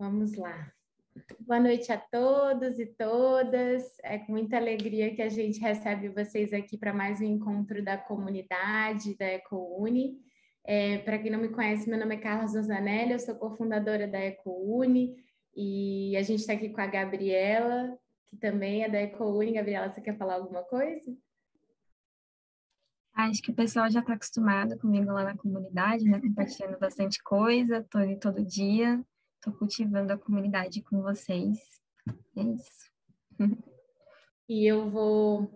Vamos lá. Boa noite a todos e todas. É com muita alegria que a gente recebe vocês aqui para mais um encontro da comunidade da EcoUni. Para quem não me conhece, meu nome é Carla Zozanelli, eu sou cofundadora da EcoUni e a gente está aqui com a Gabriela, que também é da EcoUni. Gabriela, você quer falar alguma coisa? Acho que o pessoal já está acostumado comigo lá na comunidade, né? Compartilhando bastante coisa, tô ali todo dia, tô cultivando a comunidade com vocês. É isso. E eu vou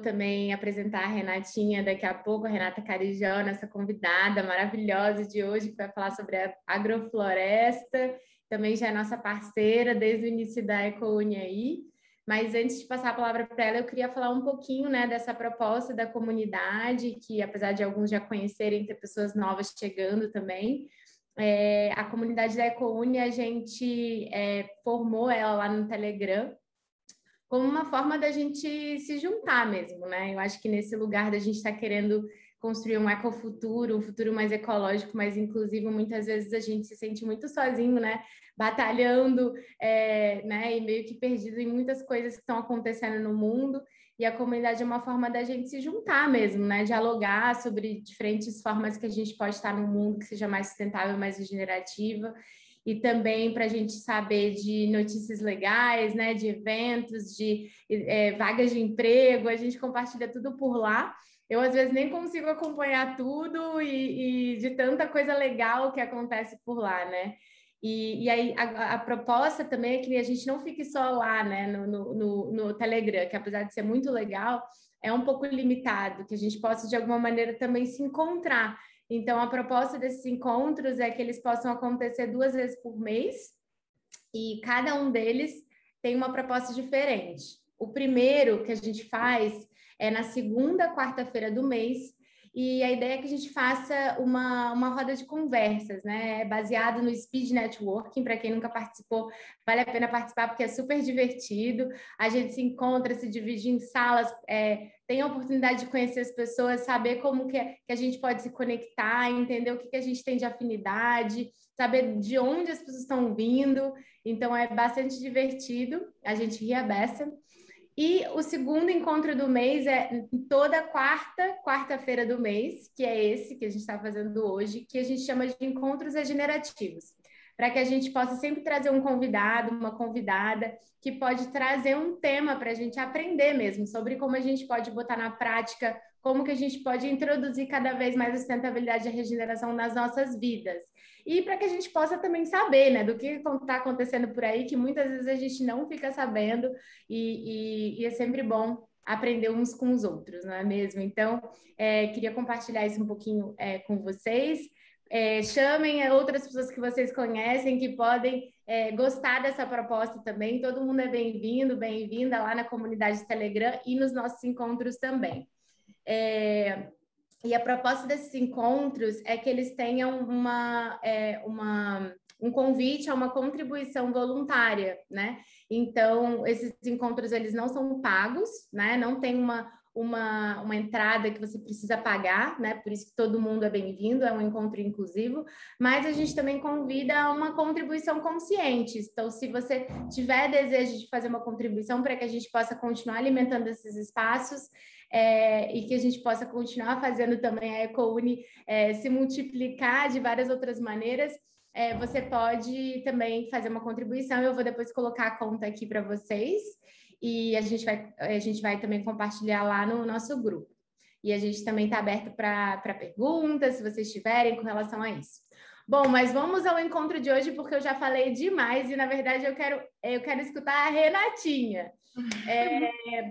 também apresentar a Renatinha daqui a pouco, a Renata Carijó, nossa convidada maravilhosa de hoje, que vai falar sobre a agrofloresta. Também já é nossa parceira desde o início da EcoUni aí. Mas antes de passar a palavra para ela, eu queria falar um pouquinho, né, dessa proposta da comunidade, que apesar de alguns já conhecerem, ter pessoas novas chegando também. A comunidade da EcoUni, a gente formou ela lá no Telegram, como uma forma da gente se juntar mesmo, né? Eu acho que nesse lugar da gente estar querendo construir um ecofuturo, um futuro mais ecológico, mais inclusivo, muitas vezes a gente se sente muito sozinho, né? Batalhando, né? E meio que perdido em muitas coisas que estão acontecendo no mundo. E a comunidade é uma forma da gente se juntar mesmo, né? Dialogar sobre diferentes formas que a gente pode estar num mundo que seja mais sustentável, mais regenerativa, e também para a gente saber de notícias legais, né, de eventos, de vagas de emprego, a gente compartilha tudo por lá. Eu, às vezes, nem consigo acompanhar tudo e de tanta coisa legal que acontece por lá, né? E aí a proposta também é que a gente não fique só lá, né, no Telegram, que apesar de ser muito legal, é um pouco limitado, que a gente possa, de alguma maneira, também se encontrar. Então, a proposta desses encontros é que eles possam acontecer 2 vezes por mês e cada um deles tem uma proposta diferente. O primeiro que a gente faz é na segunda quarta-feira do mês, e a ideia é que a gente faça uma roda de conversas, né? Baseado no Speed Networking. Para quem nunca participou, vale a pena participar porque é super divertido. A gente se encontra, se divide em salas, tem a oportunidade de conhecer as pessoas, saber como que a gente pode se conectar, entender o que a gente tem de afinidade, saber de onde as pessoas estão vindo. Então é bastante divertido, a gente ri a beça. E o segundo encontro do mês é toda quarta-feira do mês, que é esse que a gente está fazendo hoje, que a gente chama de encontros regenerativos, para que a gente possa sempre trazer um convidado, uma convidada, que pode trazer um tema para a gente aprender mesmo, sobre como a gente pode botar na prática, como que a gente pode introduzir cada vez mais a sustentabilidade e a regeneração nas nossas vidas. E para que a gente possa também saber, né, do que está acontecendo por aí, que muitas vezes a gente não fica sabendo, e é sempre bom aprender uns com os outros, não é mesmo? Então, queria compartilhar isso um pouquinho com vocês. Chamem outras pessoas que vocês conhecem, que podem gostar dessa proposta também. Todo mundo é bem-vindo, bem-vinda lá na comunidade Telegram e nos nossos encontros também. E a proposta desses encontros é que eles tenham um convite a uma contribuição voluntária, né? Então, esses encontros, eles não são pagos, né? Não tem uma entrada que você precisa pagar, né? Por isso que todo mundo é bem-vindo, é um encontro inclusivo, mas a gente também convida a uma contribuição consciente. Então, se você tiver desejo de fazer uma contribuição para que a gente possa continuar alimentando esses espaços, e que a gente possa continuar fazendo também a EcoUni se multiplicar de várias outras maneiras, você pode também fazer uma contribuição. Eu vou depois colocar a conta aqui para vocês e a gente vai também compartilhar lá no nosso grupo. E a gente também está aberto para perguntas, se vocês tiverem, com relação a isso. Bom, mas vamos ao encontro de hoje, porque eu já falei demais e, na verdade, eu quero escutar a Renatinha.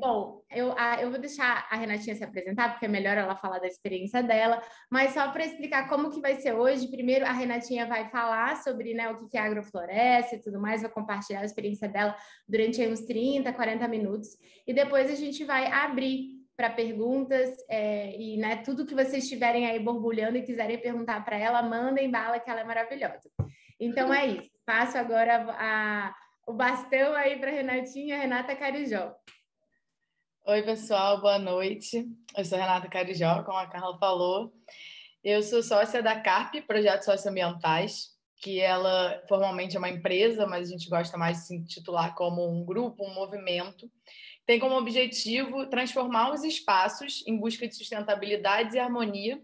Bom, eu vou deixar a Renatinha se apresentar, porque é melhor ela falar da experiência dela, mas só para explicar como que vai ser hoje, primeiro a Renatinha vai falar sobre, né, o que é agrofloresta e tudo mais, vai compartilhar a experiência dela durante uns 30, 40 minutos, e depois a gente vai abrir para perguntas, e, né, tudo que vocês estiverem aí borbulhando e quiserem perguntar para ela, mandem bala, que ela é maravilhosa. Então é isso, passo agora o bastão aí para Renatinha, Renata Carijó. Oi, pessoal, boa noite. Eu sou Renata Carijó, como a Carla falou. Eu sou sócia da CARP, Projetos Socioambientais. que ela formalmente é uma empresa, mas a gente gosta mais de se intitular como um grupo, um movimento, tem como objetivo transformar os espaços em busca de sustentabilidade e harmonia,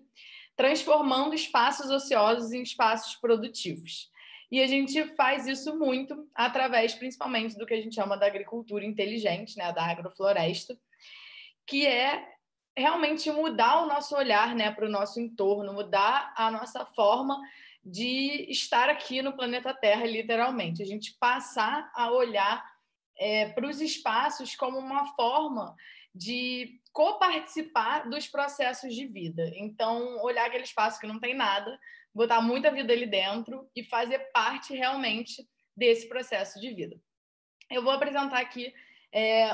transformando espaços ociosos em espaços produtivos. E a gente faz isso muito através, principalmente, do que a gente chama da agricultura inteligente, né, da agrofloresta, que é realmente mudar o nosso olhar, né, para o nosso entorno, mudar a nossa forma de estar aqui no planeta Terra, literalmente. A gente passar a olhar para os espaços como uma forma de coparticipar dos processos de vida. Então, olhar aquele espaço que não tem nada, botar muita vida ali dentro e fazer parte realmente desse processo de vida. Eu vou apresentar aqui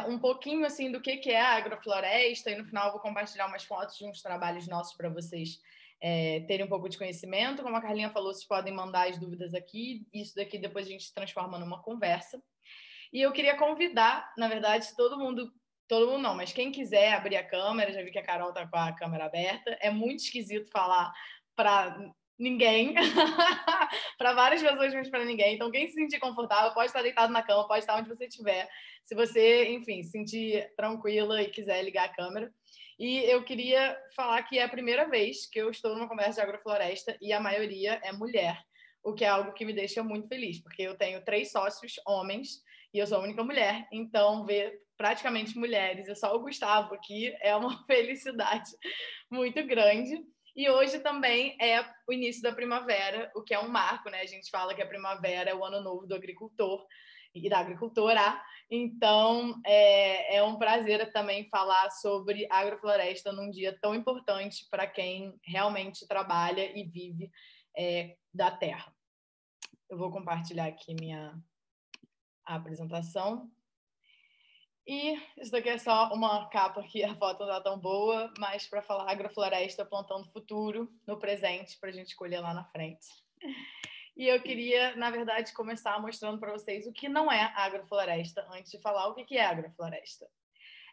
um pouquinho assim do que é a agrofloresta e no final eu vou compartilhar umas fotos de uns trabalhos nossos para vocês terem um pouco de conhecimento. Como a Carlinha falou, vocês podem mandar as dúvidas aqui. Isso daqui depois a gente transforma numa conversa. E eu queria convidar, na verdade, todo mundo não, mas quem quiser abrir a câmera, já vi que a Carol está com a câmera aberta, é muito esquisito falar para ninguém, para várias pessoas, mas para ninguém. Então, quem se sentir confortável, pode estar deitado na cama, pode estar onde você estiver. Se você, enfim, se sentir tranquila e quiser ligar a câmera. E eu queria falar que é a primeira vez que eu estou numa conversa de agrofloresta e a maioria é mulher, o que é algo que me deixa muito feliz, porque eu tenho 3 sócios homens e eu sou a única mulher, então ver praticamente mulheres e só o Gustavo aqui é uma felicidade muito grande. E hoje também é o início da primavera, o que é um marco, né? A gente fala que a primavera é o ano novo do agricultor e da agricultora. Então, é um prazer também falar sobre agrofloresta num dia tão importante para quem realmente trabalha e vive da terra. Eu vou compartilhar aqui a apresentação. E isso daqui é só uma capa que a foto não está tão boa, mas para falar agrofloresta plantando futuro no presente, para a gente escolher lá na frente. E eu queria, na verdade, começar mostrando para vocês o que não é agrofloresta, antes de falar o que é agrofloresta.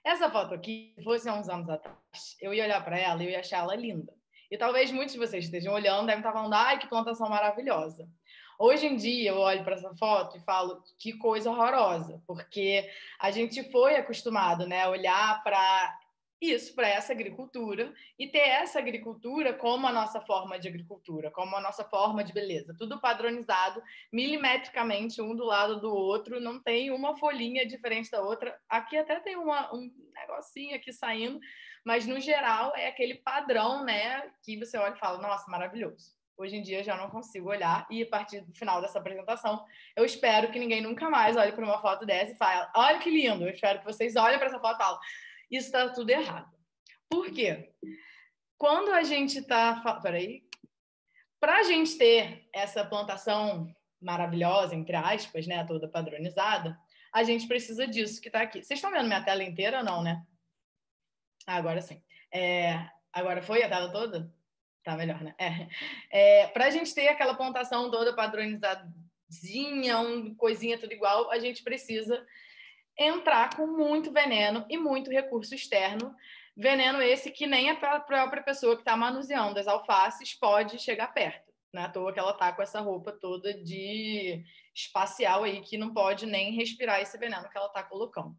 Essa foto aqui, se fosse há uns anos atrás, eu ia olhar para ela e eu ia achar ela linda. E talvez muitos de vocês estejam olhando, devem estar falando, ai, que plantação maravilhosa. Hoje em dia, eu olho para essa foto e falo, que coisa horrorosa, porque a gente foi acostumado, né, a olhar para isso, para essa agricultura, e ter essa agricultura como a nossa forma de agricultura, como a nossa forma de beleza. Tudo padronizado, milimetricamente, um do lado do outro, não tem uma folhinha diferente da outra. Aqui até tem um negocinho aqui saindo, mas, no geral, é aquele padrão, né, que você olha e fala, nossa, maravilhoso. Hoje em dia eu já não consigo olhar e a partir do final dessa apresentação eu espero que ninguém nunca mais olhe para uma foto dessa e fale, olha que lindo, eu espero que vocês olhem para essa foto e falem, isso está tudo errado. Por quê? Quando a gente está... Peraí. Para a gente ter essa plantação maravilhosa, entre aspas, né, toda padronizada, a gente precisa disso que está aqui. Vocês estão vendo minha tela inteira ou não, né? Agora sim. Agora foi a tela toda? Tá melhor, né? Para a gente ter aquela plantação toda padronizadinha, coisinha tudo igual, a gente precisa entrar com muito veneno e muito recurso externo. Veneno esse que nem a própria pessoa que está manuseando as alfaces pode chegar perto. Não é à toa que ela está com essa roupa toda de espacial aí, que não pode nem respirar esse veneno que ela está colocando.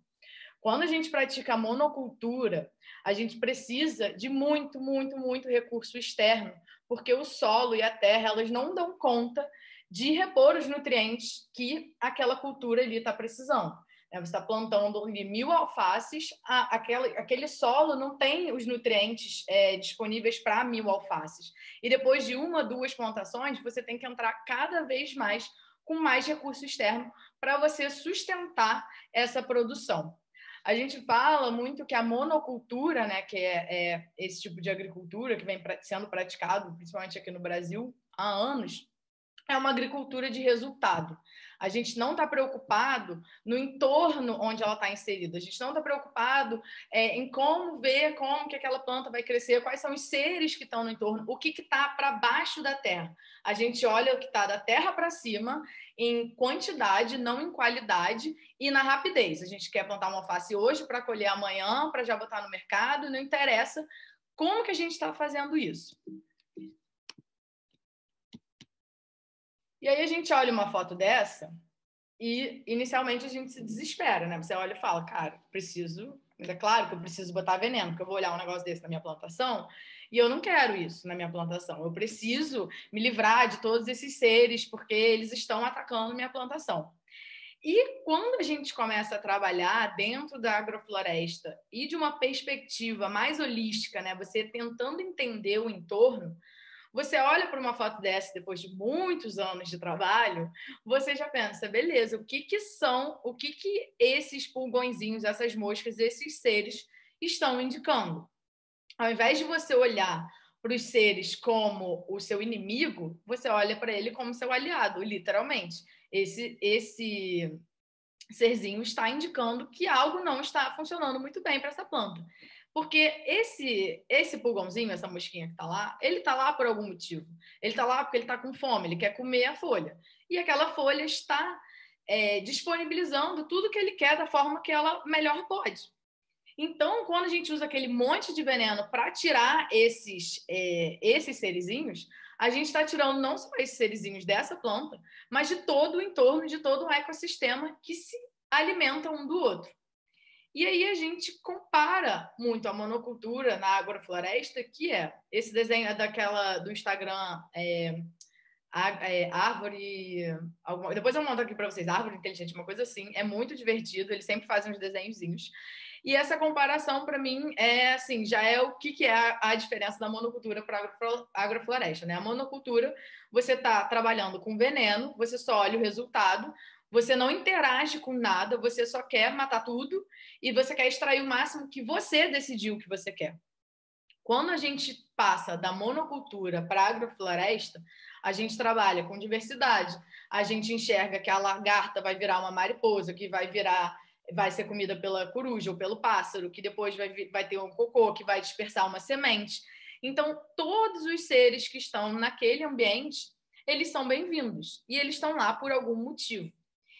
Quando a gente pratica monocultura, a gente precisa de muito, muito, muito recurso externo, porque o solo e a terra elas não dão conta de repor os nutrientes que aquela cultura ali está precisando. Você está plantando ali 1000 alfaces, aquele solo não tem os nutrientes disponíveis para 1000 alfaces. E depois de 1, 2 plantações, você tem que entrar cada vez mais com mais recurso externo para você sustentar essa produção. A gente fala muito que a monocultura, né, que é esse tipo de agricultura que vem sendo praticado, principalmente aqui no Brasil, há anos, é uma agricultura de resultado. A gente não está preocupado no entorno onde ela está inserida. A gente não está preocupado em como ver como que aquela planta vai crescer, quais são os seres que estão no entorno, o que está para baixo da terra. A gente olha o que está da terra para cima em quantidade, não em qualidade, e na rapidez. A gente quer plantar uma alface hoje para colher amanhã, para já botar no mercado, não interessa como que a gente está fazendo isso. E aí a gente olha uma foto dessa e, inicialmente, a gente se desespera, né? Você olha e fala, cara, preciso... É claro que eu preciso botar veneno, porque eu vou olhar um negócio desse na minha plantação e eu não quero isso na minha plantação. Eu preciso me livrar de todos esses seres, porque eles estão atacando minha plantação. E quando a gente começa a trabalhar dentro da agrofloresta e de uma perspectiva mais holística, né? Você tentando entender o entorno, você olha para uma foto dessa depois de muitos anos de trabalho, você já pensa, beleza, o que esses pulgõezinhos, essas moscas, esses seres estão indicando? Ao invés de você olhar para os seres como o seu inimigo, você olha para ele como seu aliado, literalmente. Esse serzinho está indicando que algo não está funcionando muito bem para essa planta. Porque esse pulgãozinho, essa mosquinha que está lá, ele está lá por algum motivo. Ele está lá porque ele está com fome, ele quer comer a folha. E aquela folha está disponibilizando tudo que ele quer da forma que ela melhor pode. Então, quando a gente usa aquele monte de veneno para tirar esses serizinhos, a gente está tirando não só esses serizinhos dessa planta, mas de todo o entorno, de todo o ecossistema que se alimenta um do outro. E aí a gente compara muito a monocultura na agrofloresta, que é esse desenho do Instagram, árvore... Depois eu mando aqui para vocês, árvore inteligente, uma coisa assim. É muito divertido, eles sempre fazem uns desenhozinhos. E essa comparação, para mim, assim, já é o que é a diferença da monocultura para a agrofloresta, né? A monocultura, você está trabalhando com veneno, você só olha o resultado, você não interage com nada, você só quer matar tudo e você quer extrair o máximo que você decidiu que você quer. Quando a gente passa da monocultura para a agrofloresta, a gente trabalha com diversidade. A gente enxerga que a lagarta vai virar uma mariposa, que vai ser comida pela coruja ou pelo pássaro, que depois vai ter um cocô, que vai dispersar uma semente. Então, todos os seres que estão naquele ambiente, eles são bem-vindos. E eles estão lá por algum motivo.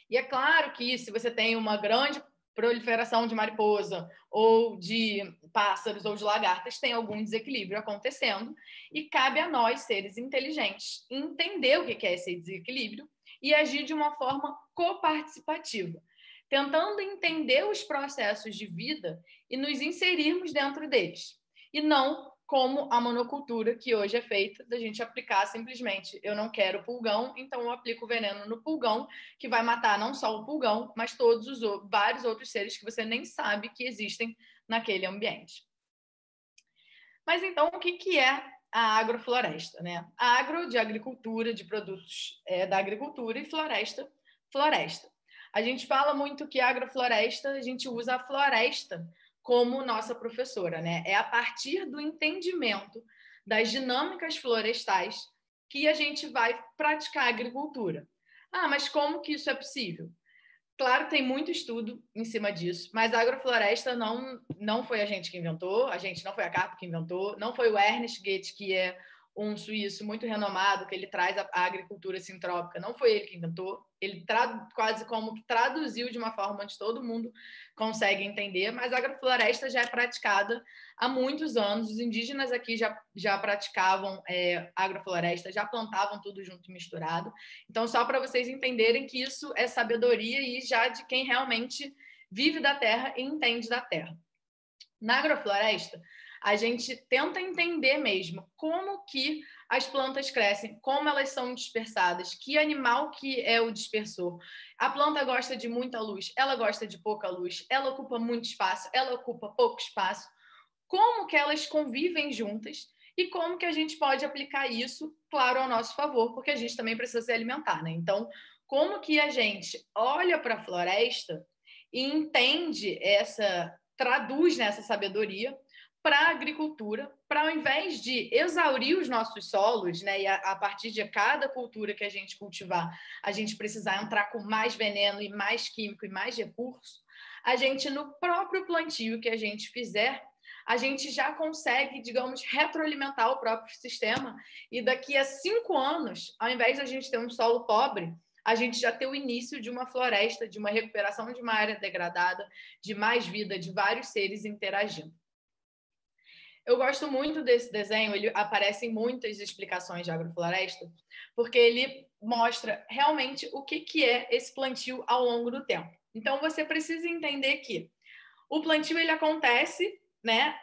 E é claro que se você tem uma grande proliferação de mariposa ou de pássaros ou de lagartas, tem algum desequilíbrio acontecendo e cabe a nós, seres inteligentes, entender o que é esse desequilíbrio e agir de uma forma coparticipativa, tentando entender os processos de vida e nos inserirmos dentro deles, e não como a monocultura que hoje é feita, da gente aplicar simplesmente, eu não quero pulgão, então eu aplico veneno no pulgão, que vai matar não só o pulgão, mas todos os vários outros seres que você nem sabe que existem naquele ambiente. Mas então, o que é a agrofloresta, né? Agro, de agricultura, de produtos da agricultura, e floresta, floresta. A gente fala muito que a agrofloresta, a gente usa a floresta como nossa professora, né? É a partir do entendimento das dinâmicas florestais que a gente vai praticar a agricultura. Ah, mas como que isso é possível? Claro, tem muito estudo em cima disso, mas a agrofloresta não foi a gente que inventou, não foi a Carpo que inventou, não foi o Ernest Goethe, que é um suíço muito renomado, que ele traz a agricultura sintrópica, não foi ele que inventou, ele quase como que traduziu de uma forma onde todo mundo consegue entender, mas a agrofloresta já é praticada há muitos anos, os indígenas aqui já praticavam agrofloresta, já plantavam tudo junto e misturado, então só para vocês entenderem que isso é sabedoria e já de quem realmente vive da terra e entende da terra. Na agrofloresta, a gente tenta entender mesmo como que as plantas crescem, como elas são dispersadas, que animal que é o dispersor. A planta gosta de muita luz, ela gosta de pouca luz, ela ocupa muito espaço, ela ocupa pouco espaço. Como que elas convivem juntas e como que a gente pode aplicar isso, claro, ao nosso favor, porque a gente também precisa se alimentar, né? Então, como que a gente olha para a floresta e entende traduz nessa sabedoria para a agricultura, para ao invés de exaurir os nossos solos, né, e a partir de cada cultura que a gente cultivar, a gente precisar entrar com mais veneno e mais químico e mais recurso, a gente, no próprio plantio que a gente fizer, a gente já consegue, digamos, retroalimentar o próprio sistema e daqui a 5 anos, ao invés de a gente ter um solo pobre, a gente já ter o início de uma floresta, de uma recuperação de uma área degradada, de mais vida, de vários seres interagindo. Eu gosto muito desse desenho, ele aparece em muitas explicações de agrofloresta, porque ele mostra realmente o que é esse plantio ao longo do tempo. Então, você precisa entender que o plantio ele acontece, né,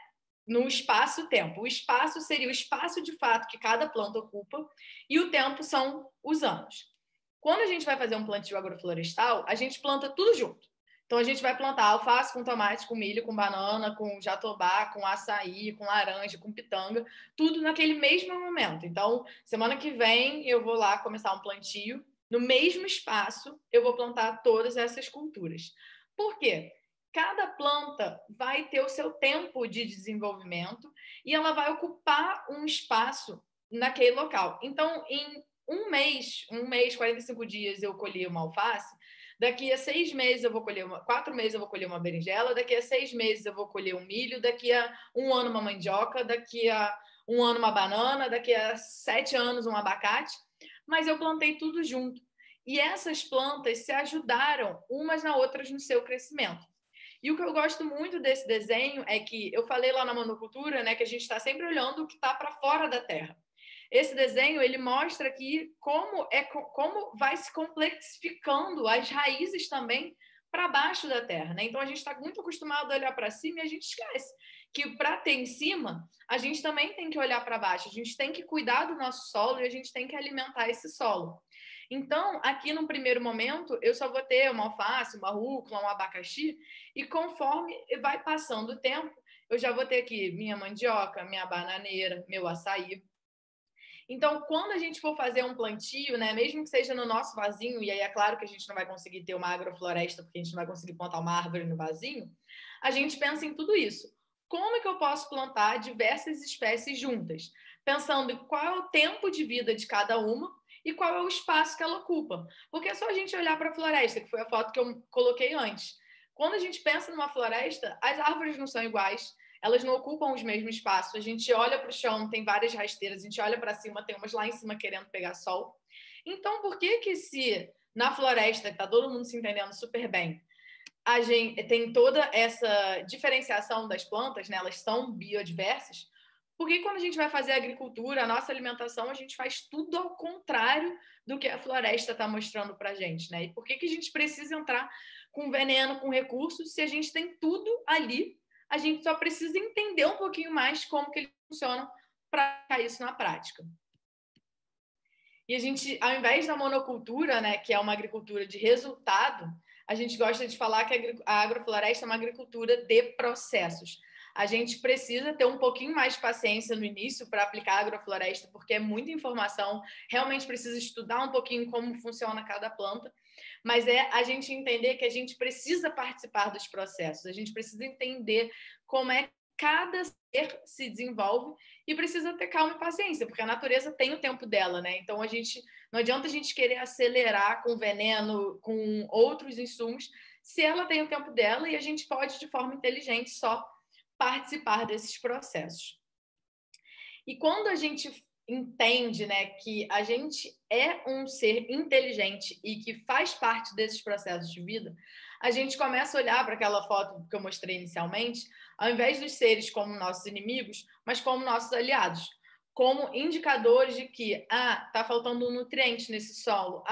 no espaço-tempo. O espaço seria o espaço de fato que cada planta ocupa e o tempo são os anos. Quando a gente vai fazer um plantio agroflorestal, a gente planta tudo junto. Então, a gente vai plantar alface com tomate, com milho, com banana, com jatobá, com açaí, com laranja, com pitanga, tudo naquele mesmo momento. Então, semana que vem eu vou lá começar um plantio. No mesmo espaço, eu vou plantar todas essas culturas. Por quê? Cada planta vai ter o seu tempo de desenvolvimento e ela vai ocupar um espaço naquele local. Então, em um mês, 45 dias, eu colhi uma alface. Daqui a 6 meses eu vou colher 4 meses eu vou colher uma berinjela, daqui a 6 meses eu vou colher um milho, daqui a 1 ano uma mandioca, daqui a 1 ano uma banana, daqui a 7 anos um abacate, mas eu plantei tudo junto. E essas plantas se ajudaram umas nas outras no seu crescimento. E o que eu gosto muito desse desenho é que eu falei lá na monocultura, né, que a gente está sempre olhando o que está para fora da terra. Esse desenho ele mostra aqui como vai se complexificando as raízes também para baixo da terra, né? Então a gente está muito acostumado a olhar para cima e a gente esquece que para ter em cima a gente também tem que olhar para baixo, a gente tem que cuidar do nosso solo e a gente tem que alimentar esse solo. Então, aqui no primeiro momento, eu só vou ter uma alface, uma rúcula, um abacaxi, e conforme vai passando o tempo, eu já vou ter aqui minha mandioca, minha bananeira, meu açaí. Então, quando a gente for fazer um plantio, né, mesmo que seja no nosso vasinho, e aí é claro que a gente não vai conseguir ter uma agrofloresta, porque a gente não vai conseguir plantar uma árvore no vasinho, a gente pensa em tudo isso. Como é que eu posso plantar diversas espécies juntas? Pensando em qual é o tempo de vida de cada uma e qual é o espaço que ela ocupa. Porque é só a gente olhar para a floresta, que foi a foto que eu coloquei antes. Quando a gente pensa numa floresta, as árvores não são iguais, elas não ocupam os mesmos espaços. A gente olha para o chão, tem várias rasteiras, a gente olha para cima, tem umas lá em cima querendo pegar sol. Então, por que se na floresta, que está todo mundo se entendendo super bem, a gente tem toda essa diferenciação das plantas, né? Elas são biodiversas, porque quando a gente vai fazer agricultura, a nossa alimentação, a gente faz tudo ao contrário do que a floresta está mostrando para a gente, né? E por que a gente precisa entrar com veneno, com recursos, se a gente tem tudo ali? A gente só precisa entender um pouquinho mais como que eles funcionam para colocar isso na prática. E a gente, ao invés da monocultura, né, que é uma agricultura de resultado, a gente gosta de falar que a agrofloresta é uma agricultura de processos. A gente precisa ter um pouquinho mais de paciência no início para aplicar a agrofloresta, porque é muita informação, realmente precisa estudar um pouquinho como funciona cada planta, mas é a gente entender que a gente precisa participar dos processos, a gente precisa entender como é que cada ser se desenvolve e precisa ter calma e paciência, porque a natureza tem o tempo dela, né? Então não adianta a gente querer acelerar com veneno, com outros insumos, se ela tem o tempo dela e a gente pode, de forma inteligente, só participar desses processos. E quando a gente entende, né, que a gente é um ser inteligente e que faz parte desses processos de vida, a gente começa a olhar para aquela foto que eu mostrei inicialmente, ao invés dos seres como nossos inimigos, mas como nossos aliados, como indicadores de que tá faltando um nutriente nesse solo,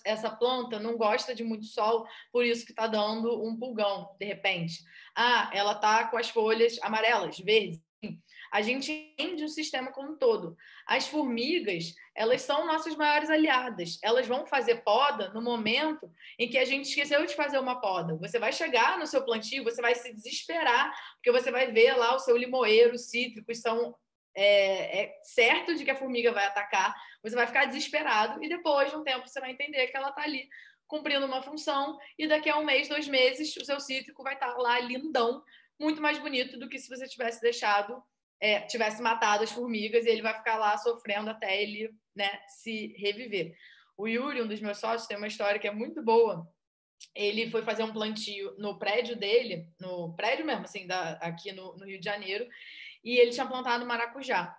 essa planta não gosta de muito sol, por isso que está dando um pulgão, de repente. Ela está com as folhas amarelas, verdes. A gente entende o sistema como um todo. As formigas, elas são nossas maiores aliadas. Elas vão fazer poda no momento em que a gente esqueceu de fazer uma poda. Você vai chegar no seu plantio, você vai se desesperar, porque você vai ver lá o seu limoeiro, os cítricos são certo de que a formiga vai atacar. Você vai ficar desesperado e depois de um tempo você vai entender que ela está ali cumprindo uma função e daqui a 1 mês, 2 meses, o seu cítrico vai estar lá lindão, muito mais bonito do que se você tivesse deixado tivesse matado as formigas e ele vai ficar lá sofrendo até ele, né, se reviver. O Yuri, um dos meus sócios, tem uma história que é muito boa. Ele foi fazer um plantio no prédio dele, no prédio mesmo, assim, aqui no Rio de Janeiro, e ele tinha plantado maracujá.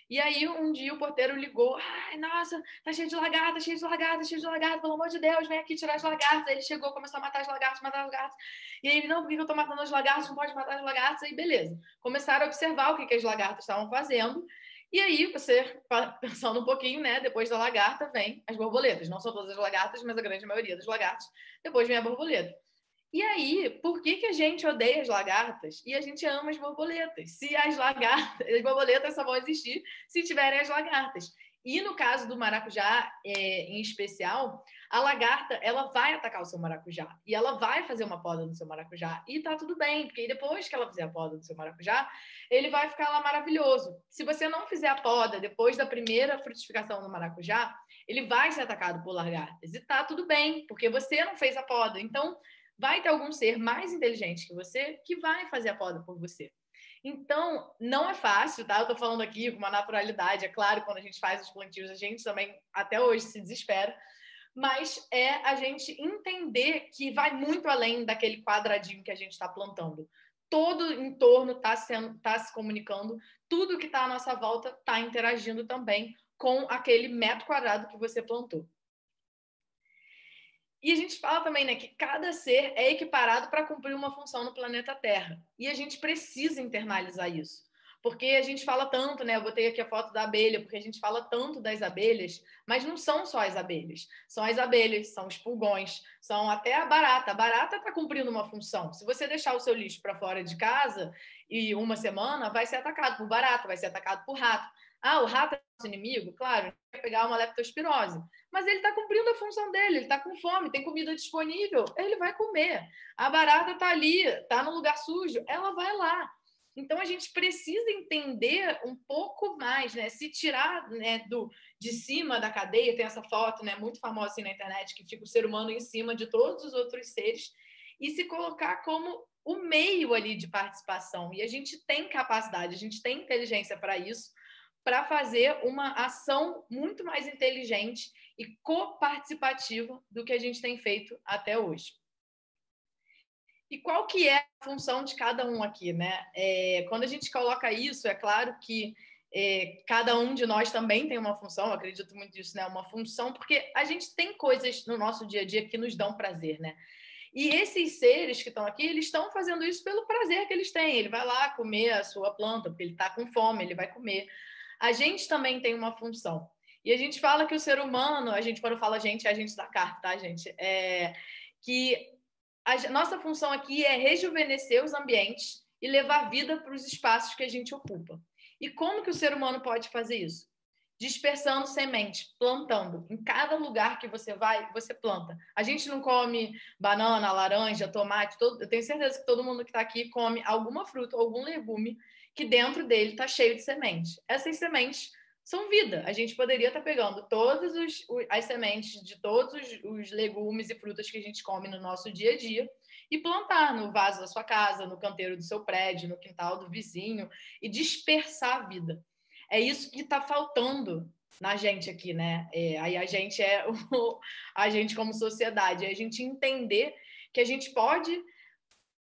E aí, um dia, o porteiro ligou. Ai, nossa, tá cheio de lagarta, cheio de lagarta, cheio de lagarta. Pelo amor de Deus, vem aqui tirar as lagartas. Aí ele chegou, começou a matar as lagartas, matar as lagartas. E aí ele, não, por que eu tô matando as lagartas? Não pode matar as lagartas. Aí, beleza. Começaram a observar o que as lagartas estavam fazendo. E aí, você, pensando um pouquinho, né? Depois da lagarta, vem as borboletas. Não são todas as lagartas, mas a grande maioria das lagartas. Depois vem a borboleta. E aí, por que a gente odeia as lagartas e a gente ama as borboletas? Se as borboletas só vão existir se tiverem as lagartas. E no caso do maracujá, em especial, a lagarta, ela vai atacar o seu maracujá e ela vai fazer uma poda no seu maracujá. E tá tudo bem, porque depois que ela fizer a poda no seu maracujá, ele vai ficar lá maravilhoso. Se você não fizer a poda depois da primeira frutificação do maracujá, ele vai ser atacado por lagartas. E tá tudo bem, porque você não fez a poda. Então, vai ter algum ser mais inteligente que você que vai fazer a poda por você. Então, não é fácil, tá? Eu tô falando aqui com uma naturalidade. É claro, quando a gente faz os plantios, a gente também, até hoje, se desespera. Mas é a gente entender que vai muito além daquele quadradinho que a gente está plantando. Todo o entorno está se comunicando, tudo que está à nossa volta está interagindo também com aquele metro quadrado que você plantou. E a gente fala também, né, que cada ser é equiparado para cumprir uma função no planeta Terra. E a gente precisa internalizar isso. Porque a gente fala tanto, né? Eu botei aqui a foto da abelha, porque a gente fala tanto das abelhas, mas não são só as abelhas. São as abelhas, são os pulgões, são até a barata. A barata está cumprindo uma função. Se você deixar o seu lixo para fora de casa e uma semana, vai ser atacado por barata, vai ser atacado por rato. Ah, o rato é nosso inimigo? Claro, vai pegar uma leptospirose. Mas ele está cumprindo a função dele, ele está com fome, tem comida disponível, ele vai comer. A barata está ali, está no lugar sujo, ela vai lá. Então, a gente precisa entender um pouco mais, né? Se tirar, né, de cima da cadeia, tem essa foto, né, muito famosa assim na internet, que fica o ser humano em cima de todos os outros seres, e se colocar como o meio ali de participação. E a gente tem capacidade, a gente tem inteligência para isso, para fazer uma ação muito mais inteligente e coparticipativa do que a gente tem feito até hoje. E qual que é a função de cada um aqui, né? Quando a gente coloca isso, é claro que cada um de nós também tem uma função, eu acredito muito nisso, né? Uma função, porque a gente tem coisas no nosso dia a dia que nos dão prazer, né? E esses seres que estão aqui, eles estão fazendo isso pelo prazer que eles têm. Ele vai lá comer a sua planta, porque ele está com fome, ele vai comer. A gente também tem uma função. E a gente fala que o ser humano, a gente quando fala gente, é a gente da carta, tá, gente? Que a nossa função aqui é rejuvenescer os ambientes e levar vida para os espaços que a gente ocupa. E como que o ser humano pode fazer isso? Dispersando sementes, plantando. Em cada lugar que você vai, você planta. A gente não come banana, laranja, tomate. Eu tenho certeza que todo mundo que está aqui come alguma fruta, algum legume que dentro dele está cheio de sementes. Essas sementes são vida. A gente poderia estar pegando todas as sementes de todos os legumes e frutas que a gente come no nosso dia a dia e plantar no vaso da sua casa, no canteiro do seu prédio, no quintal do vizinho e dispersar a vida. É isso que está faltando na gente aqui, né? Aí a gente a gente como sociedade, a gente entender que a gente pode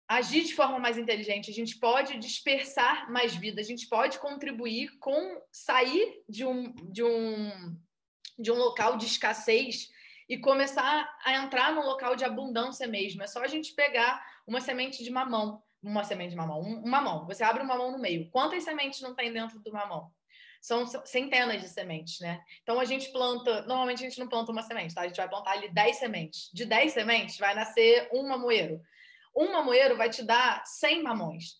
agir de forma mais inteligente, a gente pode dispersar mais vida, a gente pode contribuir com sair de um local de escassez e começar a entrar num local de abundância mesmo. É só a gente pegar uma semente de mamão, um mamão. Você abre um mamão no meio. Quantas sementes não tem dentro do mamão? São centenas de sementes, né? Então, a gente planta... Normalmente, a gente não planta uma semente, tá? A gente vai plantar ali 10 sementes. De 10 sementes, vai nascer um mamoeiro. Um mamoeiro vai te dar 100 mamões.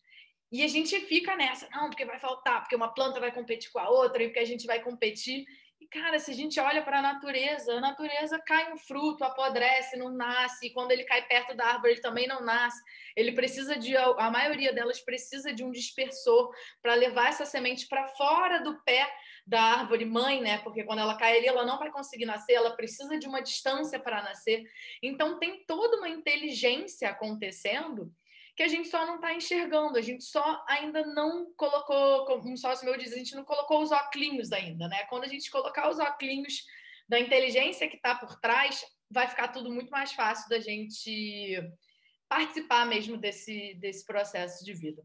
E a gente fica nessa, não, porque vai faltar, porque uma planta vai competir com a outra, e porque a gente vai competir. E, cara, se a gente olha para a natureza cai um fruto, apodrece, não nasce, e quando ele cai perto da árvore, ele também não nasce. Ele precisa a maioria delas precisa de um dispersor para levar essa semente para fora do pé da árvore mãe, né? Porque quando ela cai ali, ela não vai conseguir nascer, ela precisa de uma distância para nascer. Então, tem toda uma inteligência acontecendo que a gente só não está enxergando, a gente só ainda não colocou, como um sócio meu diz, a gente não colocou os óculos ainda, né? Quando a gente colocar os óculos da inteligência que está por trás, vai ficar tudo muito mais fácil da gente participar mesmo desse processo de vida.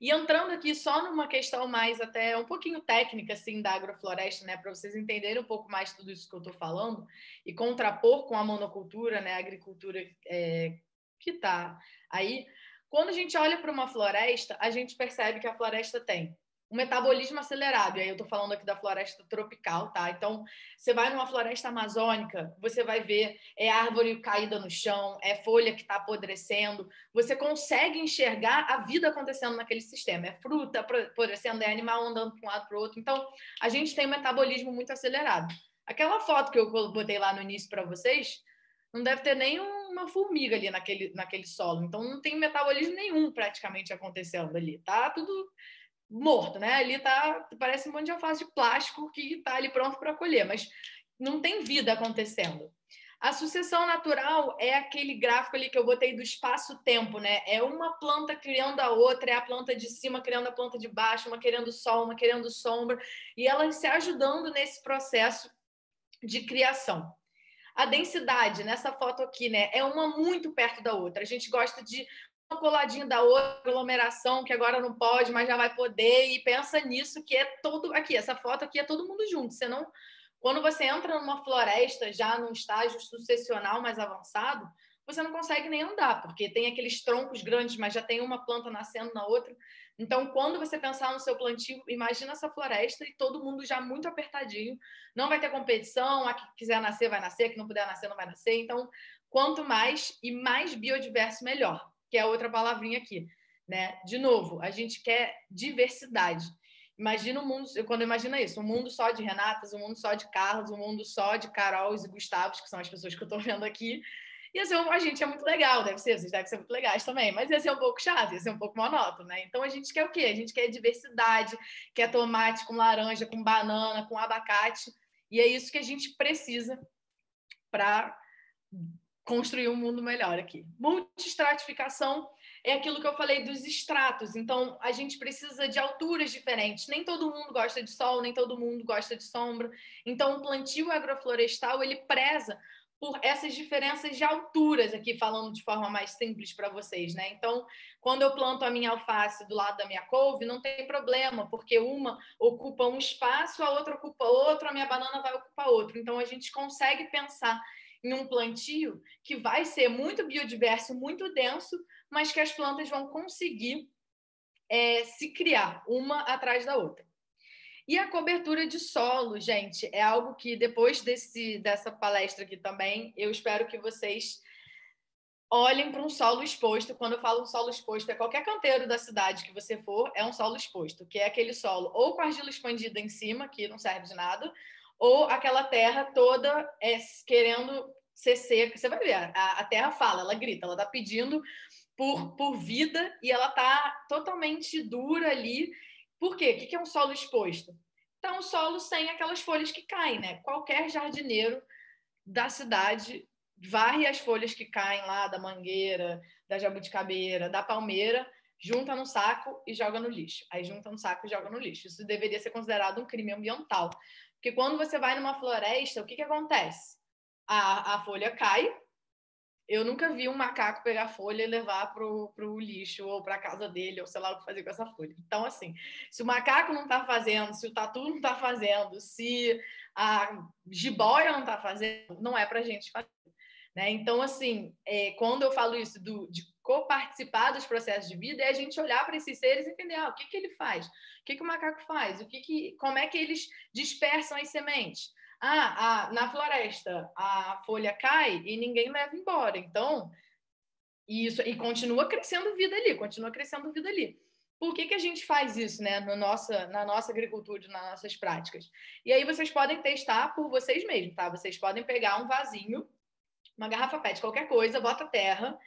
E entrando aqui só numa questão mais até um pouquinho técnica, assim, da agrofloresta, né, para vocês entenderem um pouco mais tudo isso que eu estou falando e contrapor com a monocultura, né, a agricultura que está aí. Quando a gente olha para uma floresta, a gente percebe que a floresta tem um metabolismo acelerado. E aí eu estou falando aqui da floresta tropical, tá? Então, você vai numa floresta amazônica, você vai ver árvore caída no chão, folha que está apodrecendo. Você consegue enxergar a vida acontecendo naquele sistema. É fruta apodrecendo, é animal andando para um lado para o outro. Então, a gente tem um metabolismo muito acelerado. Aquela foto que eu botei lá no início para vocês, não deve ter nem uma formiga ali naquele solo. Então, não tem metabolismo nenhum praticamente acontecendo ali. Tá tudo morto, né? Ali parece um monte de alface de plástico que tá ali pronto para colher, mas não tem vida acontecendo. A sucessão natural é aquele gráfico ali que eu botei do espaço-tempo, né? É uma planta criando a outra, é a planta de cima criando a planta de baixo, uma querendo sol, uma querendo sombra, e elas se ajudando nesse processo de criação. A densidade, nessa foto aqui, né? É uma muito perto da outra. A gente gosta de uma coladinha da outra, aglomeração, que agora não pode, mas já vai poder, e pensa nisso, que é todo aqui, essa foto aqui é todo mundo junto. Você não, quando você entra numa floresta já num estágio sucessional mais avançado, você não consegue nem andar, porque tem aqueles troncos grandes, mas já tem uma planta nascendo na outra. Então, quando você pensar no seu plantio, imagina essa floresta e todo mundo já muito apertadinho. Não vai ter competição, a que quiser nascer vai nascer, a que não puder nascer não vai nascer. Então, quanto mais e mais biodiverso, melhor, que é a outra palavrinha aqui, né? De novo, a gente quer diversidade. Imagina um mundo, quando imagina isso, um mundo só de Renatas, um mundo só de Carlos, um mundo só de Carols e Gustavos, que são as pessoas que eu estou vendo aqui. Ia ser a gente é muito legal, vocês devem ser muito legais também, mas ia ser um pouco chato, ia ser um pouco monótono, né? Então a gente quer o quê? A gente quer diversidade, quer tomate com laranja, com banana, com abacate, e é isso que a gente precisa para construir um mundo melhor aqui. Multiestratificação é aquilo que eu falei dos estratos. Então, a gente precisa de alturas diferentes. Nem todo mundo gosta de sol, nem todo mundo gosta de sombra. Então, o plantio agroflorestal, ele preza por essas diferenças de alturas aqui, falando de forma mais simples para vocês, né? Então, quando eu planto a minha alface do lado da minha couve, não tem problema, porque uma ocupa um espaço, a outra ocupa outro, a minha banana vai ocupar outro. Então, a gente consegue pensar em um plantio que vai ser muito biodiverso, muito denso, mas que as plantas vão conseguir se criar uma atrás da outra. E a cobertura de solo, gente, é algo que depois dessa palestra aqui também, eu espero que vocês olhem para um solo exposto. Quando eu falo um solo exposto, é qualquer canteiro da cidade que você for, é um solo exposto, que é aquele solo ou com argila expandida em cima, que não serve de nada, ou aquela terra toda querendo ser seca. Você vai ver, a terra fala, ela grita, ela está pedindo por vida e ela está totalmente dura ali. Por quê? O que é um solo exposto? Então, um solo sem aquelas folhas que caem, né? Qualquer jardineiro da cidade varre as folhas que caem lá da mangueira, da jabuticabeira, da palmeira, junta no saco e joga no lixo. Aí junta no saco e joga no lixo. Isso deveria ser considerado um crime ambiental. Porque quando você vai numa floresta, o que acontece? A folha cai. Eu nunca vi um macaco pegar folha e levar pro lixo ou para casa dele, ou sei lá o que fazer com essa folha. Então, assim, se o macaco não está fazendo, se o tatu não está fazendo, se a jiboia não está fazendo, não é para a gente fazer. Né? Então, assim, quando eu falo isso de coparticipar dos processos de vida, é a gente olhar para esses seres e entender o que ele faz, o que o macaco faz, como é que eles dispersam as sementes. Na floresta a folha cai e ninguém leva embora. Então, e continua crescendo vida ali, Por que a gente faz isso, né, na nossa agricultura, nas nossas práticas? E aí vocês podem testar por vocês mesmos, tá? Vocês podem pegar um vasinho, uma garrafa PET, qualquer coisa, bota terra,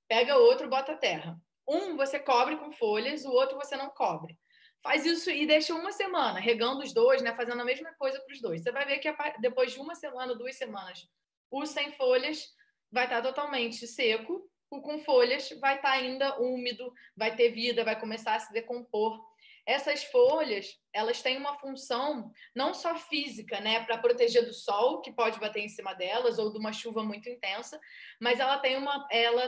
pega outro, bota terra. Um você cobre com folhas, o outro você não cobre. Faz isso e deixa uma semana, regando os dois, né? Fazendo a mesma coisa para os dois. Você vai ver que depois de uma semana, 2 semanas, o sem folhas vai estar totalmente seco com folhas, vai estar ainda úmido, vai ter vida, vai começar a se decompor. Essas folhas, elas têm uma função não só física, né, para proteger do sol, que pode bater em cima delas, ou de uma chuva muito intensa, mas ela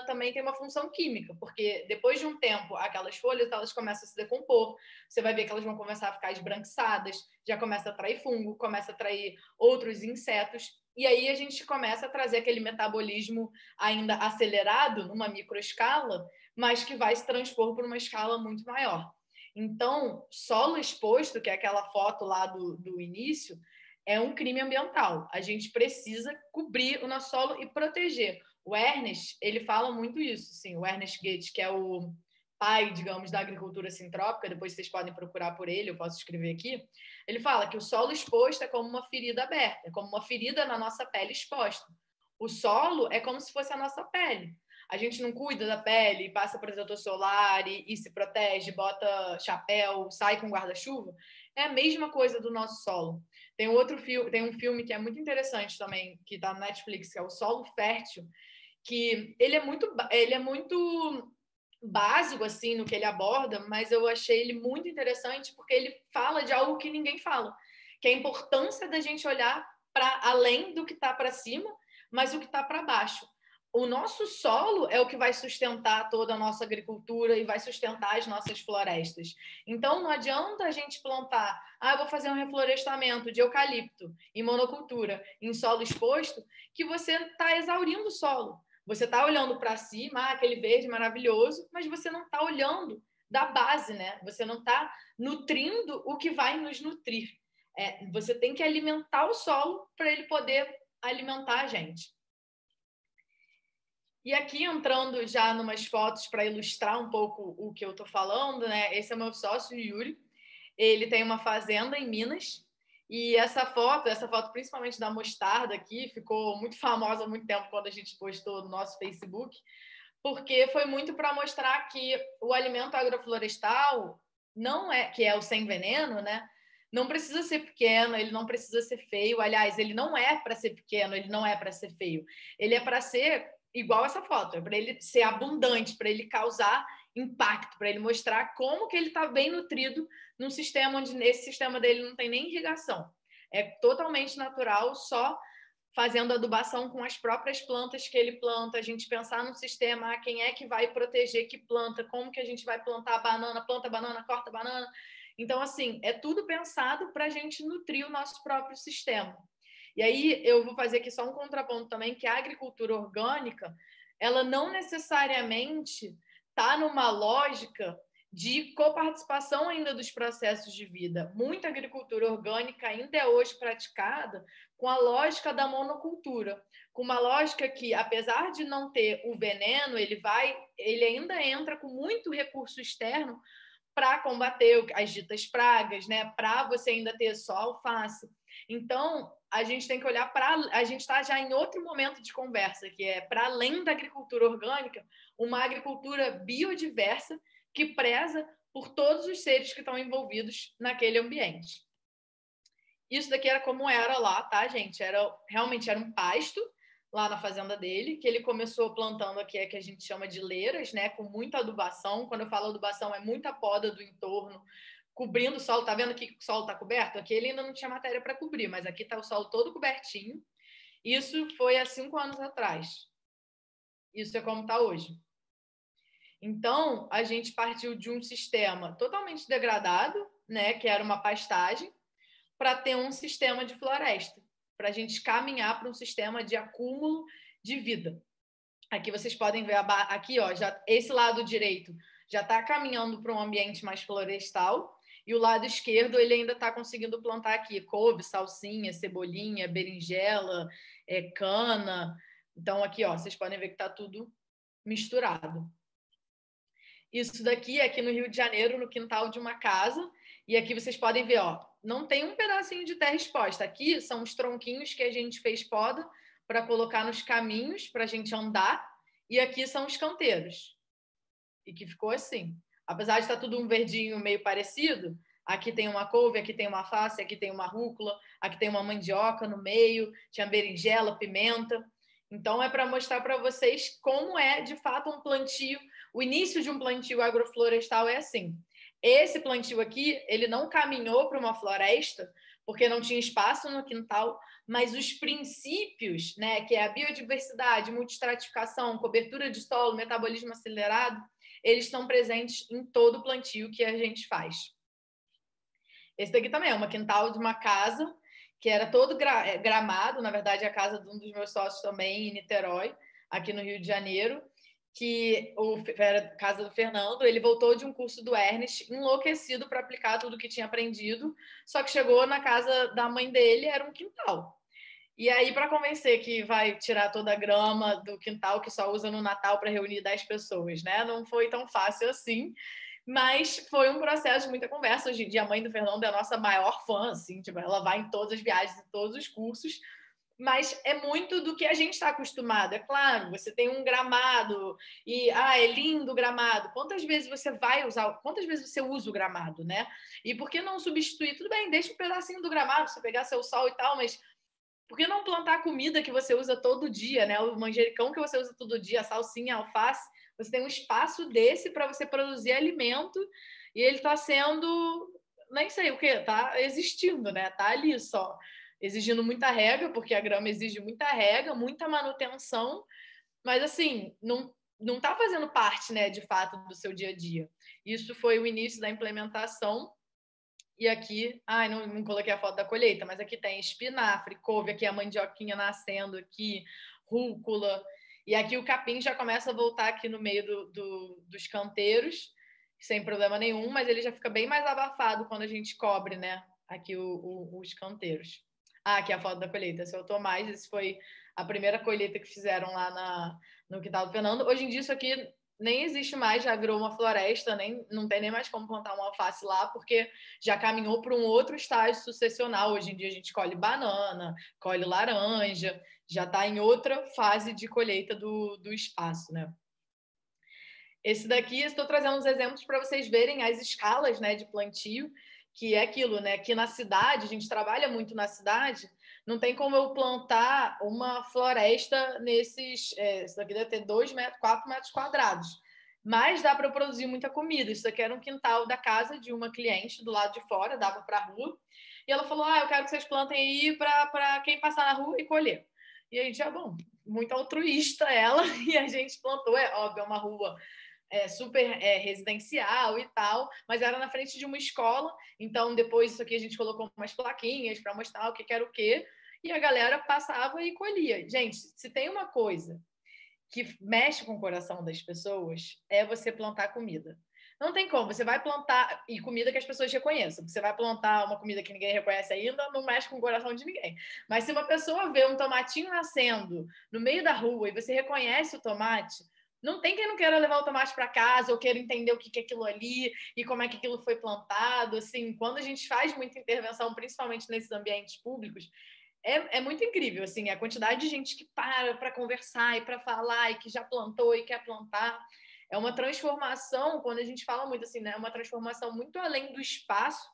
também tem uma função química, porque depois de um tempo, aquelas folhas, elas começam a se decompor, você vai ver que elas vão começar a ficar esbranquiçadas, já começa a atrair fungo, começa a atrair outros insetos, e aí a gente começa a trazer aquele metabolismo ainda acelerado, numa microescala, mas que vai se transpor por uma escala muito maior. Então, solo exposto, que é aquela foto lá do início, é um crime ambiental. A gente precisa cobrir o nosso solo e proteger. O Ernest, ele fala muito isso, sim. O Ernest Goethe, que é o pai, digamos, da agricultura sintrópica, depois vocês podem procurar por ele, eu posso escrever aqui. Ele fala que o solo exposto é como uma ferida aberta, é como uma ferida na nossa pele exposta. O solo é como se fosse a nossa pele. A gente não cuida da pele, passa protetor solar e se protege, bota chapéu, sai com guarda-chuva. É a mesma coisa do nosso solo. Tem um filme que é muito interessante também, que está no Netflix, que é o Solo Fértil, que ele é muito básico assim no que ele aborda, mas eu achei ele muito interessante porque ele fala de algo que ninguém fala, que é a importância da gente olhar para além do que está para cima, mas o que está para baixo. O nosso solo é o que vai sustentar toda a nossa agricultura e vai sustentar as nossas florestas. Então, não adianta a gente plantar, eu vou fazer um reflorestamento de eucalipto em monocultura, em solo exposto, que você está exaurindo o solo. Você está olhando para cima, aquele verde maravilhoso, mas você não está olhando da base, né? Você não está nutrindo o que vai nos nutrir. Você tem que alimentar o solo para ele poder alimentar a gente. E aqui, entrando já em umas fotos para ilustrar um pouco o que eu estou falando, né? Esse é meu sócio, Yuri. Ele tem uma fazenda em Minas. E essa foto principalmente da mostarda aqui, ficou muito famosa há muito tempo quando a gente postou no nosso Facebook, porque foi muito para mostrar que o alimento agroflorestal não é, que é o sem veneno, né? Não precisa ser pequeno, ele não precisa ser feio. Aliás, ele não é para ser pequeno, ele não é para ser feio. Ele é para ser igual essa foto, é para ele ser abundante, para ele causar impacto, para ele mostrar como que ele está bem nutrido num sistema onde nesse sistema dele não tem nem irrigação. É totalmente natural, só fazendo adubação com as próprias plantas que ele planta, a gente pensar num sistema, quem é que vai proteger que planta, como que a gente vai plantar banana, planta banana, corta banana. Então, assim, é tudo pensado para a gente nutrir o nosso próprio sistema. E aí eu vou fazer aqui só um contraponto também, que a agricultura orgânica, ela não necessariamente está numa lógica de coparticipação ainda dos processos de vida. Muita agricultura orgânica ainda é hoje praticada com a lógica da monocultura, com uma lógica que, apesar de não ter o veneno, ele ainda entra com muito recurso externo para combater as ditas pragas, né? Para você ainda ter só alface. Então, a gente tem que olhar para... A gente está já em outro momento de conversa, que é, para além da agricultura orgânica, uma agricultura biodiversa que preza por todos os seres que estão envolvidos naquele ambiente. Isso daqui era como era lá, tá, gente? Realmente era um pasto lá na fazenda dele, que ele começou plantando aqui, que a gente chama de leiras, né? Com muita adubação. Quando eu falo adubação, é muita poda do entorno, cobrindo o solo. Tá vendo aqui que o solo está coberto? Aqui ele ainda não tinha matéria para cobrir, mas aqui está o solo todo cobertinho. Isso foi há 5 anos atrás. Isso é como está hoje. Então, a gente partiu de um sistema totalmente degradado, né? Que era uma pastagem, para ter um sistema de floresta, para a gente caminhar para um sistema de acúmulo de vida. Aqui vocês podem ver, aqui, ó, esse lado direito já está caminhando para um ambiente mais florestal, e o lado esquerdo ele ainda está conseguindo plantar aqui couve, salsinha, cebolinha, berinjela, cana. Então, aqui, ó, vocês podem ver que está tudo misturado. Isso daqui é aqui no Rio de Janeiro, no quintal de uma casa, e aqui vocês podem ver, ó, não tem um pedacinho de terra exposta. Aqui são os tronquinhos que a gente fez poda para colocar nos caminhos para a gente andar, e aqui são os canteiros. E que ficou assim. Apesar de estar tudo um verdinho meio parecido, aqui tem uma couve, aqui tem uma alface, aqui tem uma rúcula, aqui tem uma mandioca no meio, tinha berinjela, pimenta. Então, é para mostrar para vocês como é, de fato, um plantio. O início de um plantio agroflorestal é assim. Esse plantio aqui, ele não caminhou para uma floresta, porque não tinha espaço no quintal, mas os princípios, né, que é a biodiversidade, multistratificação, cobertura de solo, metabolismo acelerado, eles estão presentes em todo o plantio que a gente faz. Esse daqui também é uma quintal de uma casa, que era todo gramado, na verdade é a casa de um dos meus sócios também, em Niterói, aqui no Rio de Janeiro, que era a casa do Fernando, ele voltou de um curso do Ernest, enlouquecido para aplicar tudo que tinha aprendido, só que chegou na casa da mãe dele, era um quintal. E aí, para convencer que vai tirar toda a grama do quintal, que só usa no Natal para reunir 10 pessoas, né? Não foi tão fácil assim, mas foi um processo de muita conversa. Hoje em dia, a mãe do Fernando é a nossa maior fã, assim, tipo, ela vai em todas as viagens, em todos os cursos, mas é muito do que a gente está acostumado. É claro, você tem um gramado e é lindo o gramado. Quantas vezes você vai usar, quantas vezes você usa o gramado, né? E por que não substituir? Tudo bem, deixa um pedacinho do gramado, você pegar seu sol e tal, mas por que não plantar a comida que você usa todo dia, né? O manjericão que você usa todo dia, a salsinha, a alface. Você tem um espaço desse para você produzir alimento e ele está sendo, nem sei o que, está existindo, né? Está ali só, exigindo muita rega, porque a grama exige muita rega, muita manutenção, mas assim, não está fazendo parte, né, de fato, do seu dia a dia. Isso foi o início da implementação. E aqui, não coloquei a foto da colheita, mas aqui tem espinafre, couve, aqui a mandioquinha nascendo, aqui rúcula. E aqui o capim já começa a voltar aqui no meio dos canteiros, sem problema nenhum, mas ele já fica bem mais abafado quando a gente cobre, né? Aqui os canteiros. Aqui a foto da colheita, seu Tomás, esse foi a primeira colheita que fizeram lá no quintal do Fernando. Hoje em dia isso aqui nem existe mais, já virou uma floresta, não tem nem mais como plantar uma alface lá, porque já caminhou para um outro estágio sucessional. Hoje em dia a gente colhe banana, colhe laranja, já está em outra fase de colheita do espaço, né? Esse daqui, estou trazendo uns exemplos para vocês verem as escalas, né, de plantio, que é aquilo, né? Que na cidade, a gente trabalha muito na cidade, não tem como eu plantar uma floresta nesses. Isso daqui deve ter 2 metros, 4 metros quadrados. Mas dá para eu produzir muita comida. Isso daqui era um quintal da casa de uma cliente do lado de fora, dava para a rua. E ela falou: eu quero que vocês plantem aí para quem passar na rua e colher. E a gente, bom, muito altruísta ela, e a gente plantou, óbvio, é uma rua super residencial e tal, mas era na frente de uma escola, então depois isso aqui a gente colocou umas plaquinhas para mostrar o que era o quê, e a galera passava e colhia. Gente, se tem uma coisa que mexe com o coração das pessoas, é você plantar comida. Não tem como, você vai plantar, e comida que as pessoas reconheçam. Você vai plantar uma comida que ninguém reconhece ainda, não mexe com o coração de ninguém. Mas se uma pessoa vê um tomatinho nascendo no meio da rua e você reconhece o tomate, não tem quem não queira levar o tomate para casa ou queira entender o que é aquilo ali e como é que aquilo foi plantado. Assim, quando a gente faz muita intervenção, principalmente nesses ambientes públicos, é muito incrível, assim, a quantidade de gente que para conversar e para falar e que já plantou e quer plantar. É uma transformação, quando a gente fala muito assim, né? É uma transformação muito além do espaço,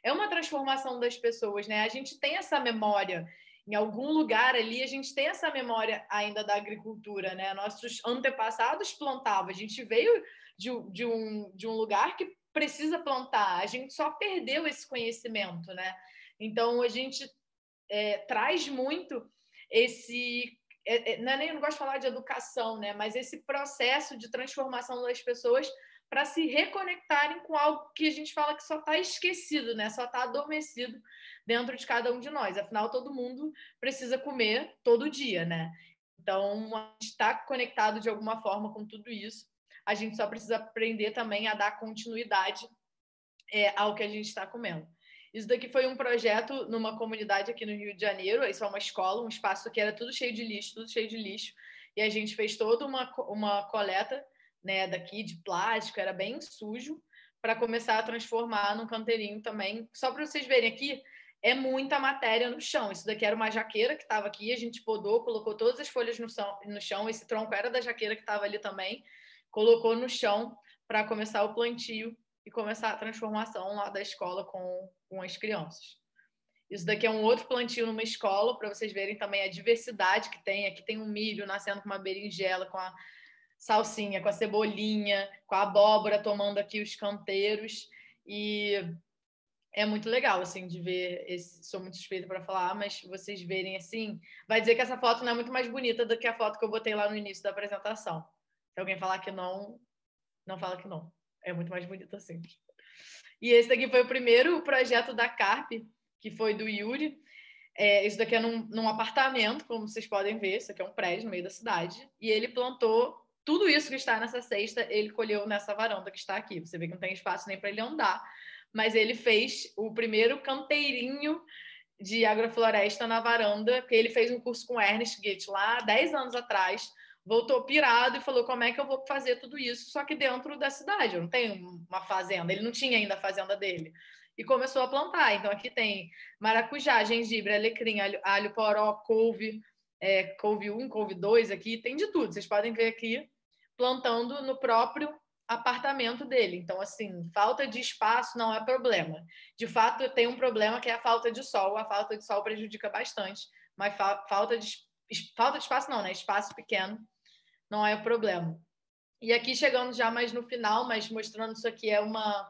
é uma transformação das pessoas, né? A gente tem essa memória, em algum lugar ali, a gente tem essa memória ainda da agricultura, né? Nossos antepassados plantavam, a gente veio de um lugar que precisa plantar, a gente só perdeu esse conhecimento, né? Então, a gente traz muito esse. Eu não gosto de falar de educação, né? Mas esse processo de transformação das pessoas para se reconectarem com algo que a gente fala que só está esquecido, né? Só está adormecido dentro de cada um de nós. Afinal, todo mundo precisa comer todo dia, né? Então, a gente está conectado de alguma forma com tudo isso. A gente só precisa aprender também a dar continuidade ao que a gente está comendo. Isso daqui foi um projeto numa comunidade aqui no Rio de Janeiro. Isso é uma escola, um espaço que era tudo cheio de lixo, tudo cheio de lixo. E a gente fez toda uma coleta, né, daqui de plástico, era bem sujo, para começar a transformar num canteirinho também. Só para vocês verem aqui, é muita matéria no chão. Isso daqui era uma jaqueira que estava aqui, a gente podou, colocou todas as folhas no chão. Esse tronco era da jaqueira que estava ali também. Colocou no chão para começar o plantio e começar a transformação lá da escola com as crianças. Isso daqui é um outro plantio numa escola, para vocês verem também a diversidade que tem. Aqui tem um milho nascendo com uma berinjela, com a salsinha, com a cebolinha, com a abóbora tomando aqui os canteiros. E é muito legal, assim, de ver. Sou muito suspeita para falar, mas vocês verem assim. Vai dizer que essa foto não é muito mais bonita do que a foto que eu botei lá no início da apresentação. Se alguém falar que não, não fala que não. É muito mais bonita assim. E esse daqui foi o primeiro projeto da Carp, que foi do Yuri. Isso daqui é num apartamento, como vocês podem ver. Isso aqui é um prédio no meio da cidade. E ele plantou tudo isso que está nessa cesta, ele colheu nessa varanda que está aqui. Você vê que não tem espaço nem para ele andar. Mas ele fez o primeiro canteirinho de agrofloresta na varanda, porque ele fez um curso com Ernest Goethe lá 10 anos atrás, voltou pirado e falou como é que eu vou fazer tudo isso, só que dentro da cidade, eu não tenho uma fazenda, ele não tinha ainda a fazenda dele. E começou a plantar. Então aqui tem maracujá, gengibre, alecrim, alho poró, couve, couve 1, couve 2 aqui, tem de tudo. Vocês podem ver aqui plantando no próprio apartamento dele. Então, assim, falta de espaço não é problema. De fato, tem um problema que é a falta de sol. A falta de sol prejudica bastante, mas falta de espaço não, né? Espaço pequeno não é o problema. E aqui, chegando já mais no final, mas mostrando isso aqui, é uma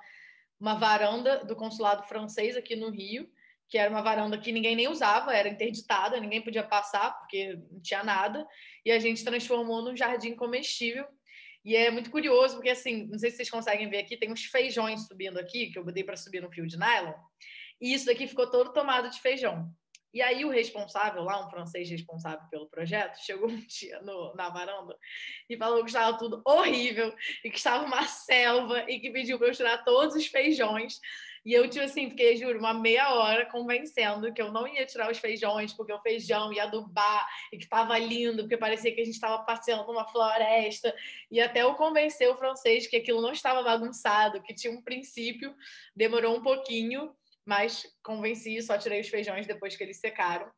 varanda do consulado francês aqui no Rio, que era uma varanda que ninguém nem usava, era interditada, ninguém podia passar, porque não tinha nada, e a gente transformou num jardim comestível. E é muito curioso, porque assim, não sei se vocês conseguem ver aqui, tem uns feijões subindo aqui, que eu botei para subir no fio de nylon, e isso daqui ficou todo tomado de feijão. E aí o responsável lá, um francês responsável pelo projeto, chegou um dia na varanda e falou que estava tudo horrível e que estava uma selva e que pediu para eu tirar todos os feijões. E eu, tipo assim, fiquei, juro, uma meia hora convencendo que eu não ia tirar os feijões, porque o feijão ia adubar e que estava lindo, porque parecia que a gente estava passeando numa floresta. E até eu convencer o francês que aquilo não estava bagunçado, que tinha um princípio, demorou um pouquinho, mas convenci, só tirei os feijões depois que eles secaram.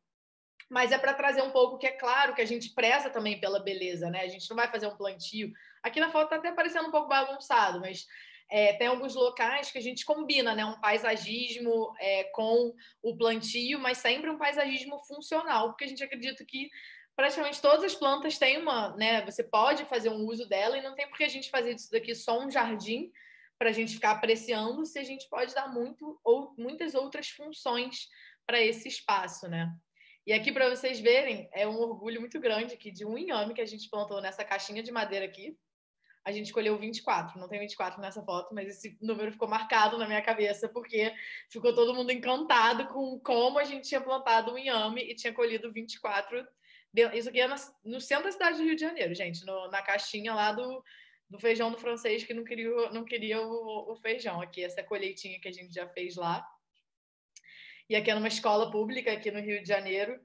Mas é para trazer um pouco que é claro que a gente preza também pela beleza, né? A gente não vai fazer um plantio. Aqui na foto está até parecendo um pouco bagunçado, mas tem alguns locais que a gente combina, né? Um paisagismo com o plantio, mas sempre um paisagismo funcional, porque a gente acredita que praticamente todas as plantas têm uma, né? Você pode fazer um uso dela e não tem por que a gente fazer disso daqui só um jardim para a gente ficar apreciando, se a gente pode dar muitas outras funções para esse espaço, né? E aqui, para vocês verem, é um orgulho muito grande aqui de um inhame que a gente plantou nessa caixinha de madeira aqui. A gente escolheu 24, não tem 24 nessa foto, mas esse número ficou marcado na minha cabeça, porque ficou todo mundo encantado com como a gente tinha plantado um inhame e tinha colhido 24. Isso aqui é no centro da cidade do Rio de Janeiro, gente, na caixinha lá do feijão do francês, que não queria o feijão. Aqui, essa colheitinha que a gente já fez lá. E aqui é numa escola pública, aqui no Rio de Janeiro,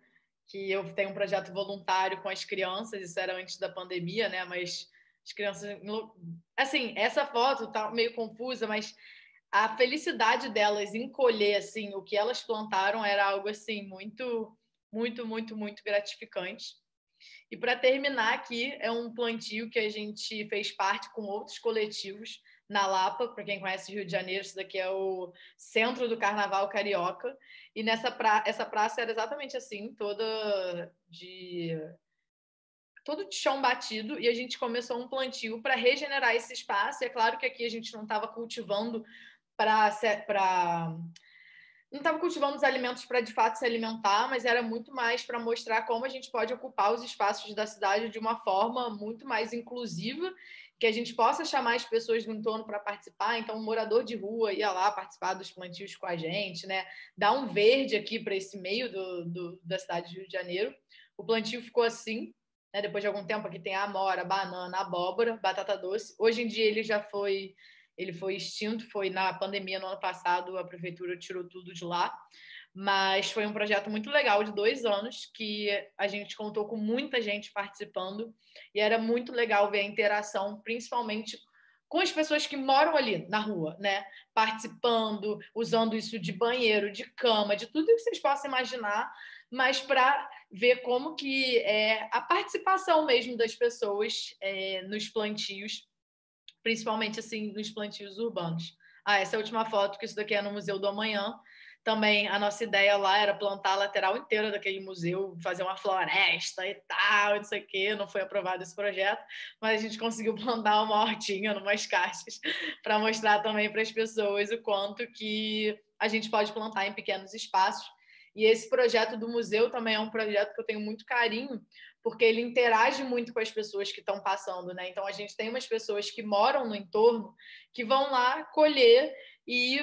que eu tenho um projeto voluntário com as crianças, isso era antes da pandemia, né? Mas as crianças... Assim, essa foto tá meio confusa, mas a felicidade delas em colher, assim, o que elas plantaram era algo, assim, muito, muito, muito, muito gratificante. E para terminar aqui, é um plantio que a gente fez parte com outros coletivos na Lapa. Para quem conhece o Rio de Janeiro, isso daqui é o centro do Carnaval Carioca. E essa praça era exatamente assim, toda de chão batido, e a gente começou um plantio para regenerar esse espaço. E é claro que aqui a gente não estava cultivando não estava cultivando os alimentos para de fato se alimentar, mas era muito mais para mostrar como a gente pode ocupar os espaços da cidade de uma forma muito mais inclusiva, que a gente possa chamar as pessoas do entorno para participar. Então, um morador de rua ia lá participar dos plantios com a gente, né? Dar um verde aqui para esse meio da cidade de Rio de Janeiro. O plantio ficou assim, né? Depois de algum tempo aqui tem a amora, banana, abóbora, batata doce. Hoje em dia ele foi extinto, foi na pandemia no ano passado, a prefeitura tirou tudo de lá, mas foi um projeto muito legal de 2 anos, que a gente contou com muita gente participando, e era muito legal ver a interação, principalmente com as pessoas que moram ali na rua, né? Participando, usando isso de banheiro, de cama, de tudo que vocês possam imaginar, mas para ver como que é a participação mesmo das pessoas nos plantios, principalmente assim nos plantios urbanos. Essa é a última foto, que isso daqui é no Museu do Amanhã. Também a nossa ideia lá era plantar a lateral inteira daquele museu, fazer uma floresta e tal, não sei o quê. Não foi aprovado esse projeto, mas a gente conseguiu plantar uma hortinha numas caixas para mostrar também para as pessoas o quanto que a gente pode plantar em pequenos espaços. E esse projeto do museu também é um projeto que eu tenho muito carinho, porque ele interage muito com as pessoas que estão passando, né? Então, a gente tem umas pessoas que moram no entorno que vão lá colher e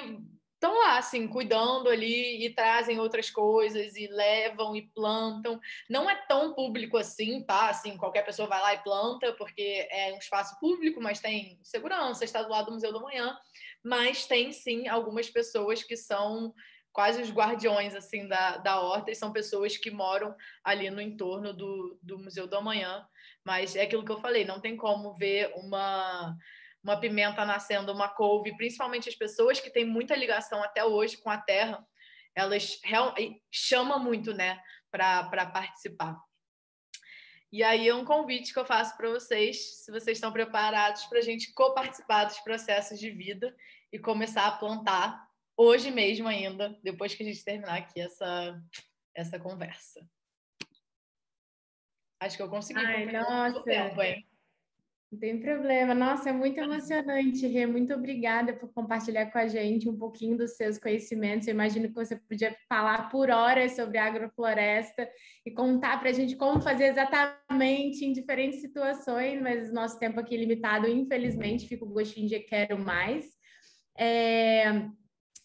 estão lá, assim, cuidando ali e trazem outras coisas e levam e plantam. Não é tão público assim, tá? Assim, qualquer pessoa vai lá e planta, porque é um espaço público, mas tem segurança, está do lado do Museu da Manhã. Mas tem, sim, algumas pessoas que são quase os guardiões, assim, da horta, e são pessoas que moram ali no entorno do Museu do Amanhã. Mas é aquilo que eu falei, não tem como ver uma pimenta nascendo, uma couve, principalmente as pessoas que têm muita ligação até hoje com a terra, elas chamam muito, né, para participar. E aí é um convite que eu faço para vocês, se vocês estão preparados para a gente coparticipar dos processos de vida e começar a plantar hoje mesmo ainda, depois que a gente terminar aqui essa conversa. Acho que eu consegui nossa, o tempo, hein? Não tem problema. Nossa, é muito emocionante, Rê. Muito obrigada por compartilhar com a gente um pouquinho dos seus conhecimentos. Eu imagino que você podia falar por horas sobre agrofloresta e contar para a gente como fazer exatamente em diferentes situações, mas nosso tempo aqui é limitado, infelizmente, fica o gostinho de quero mais.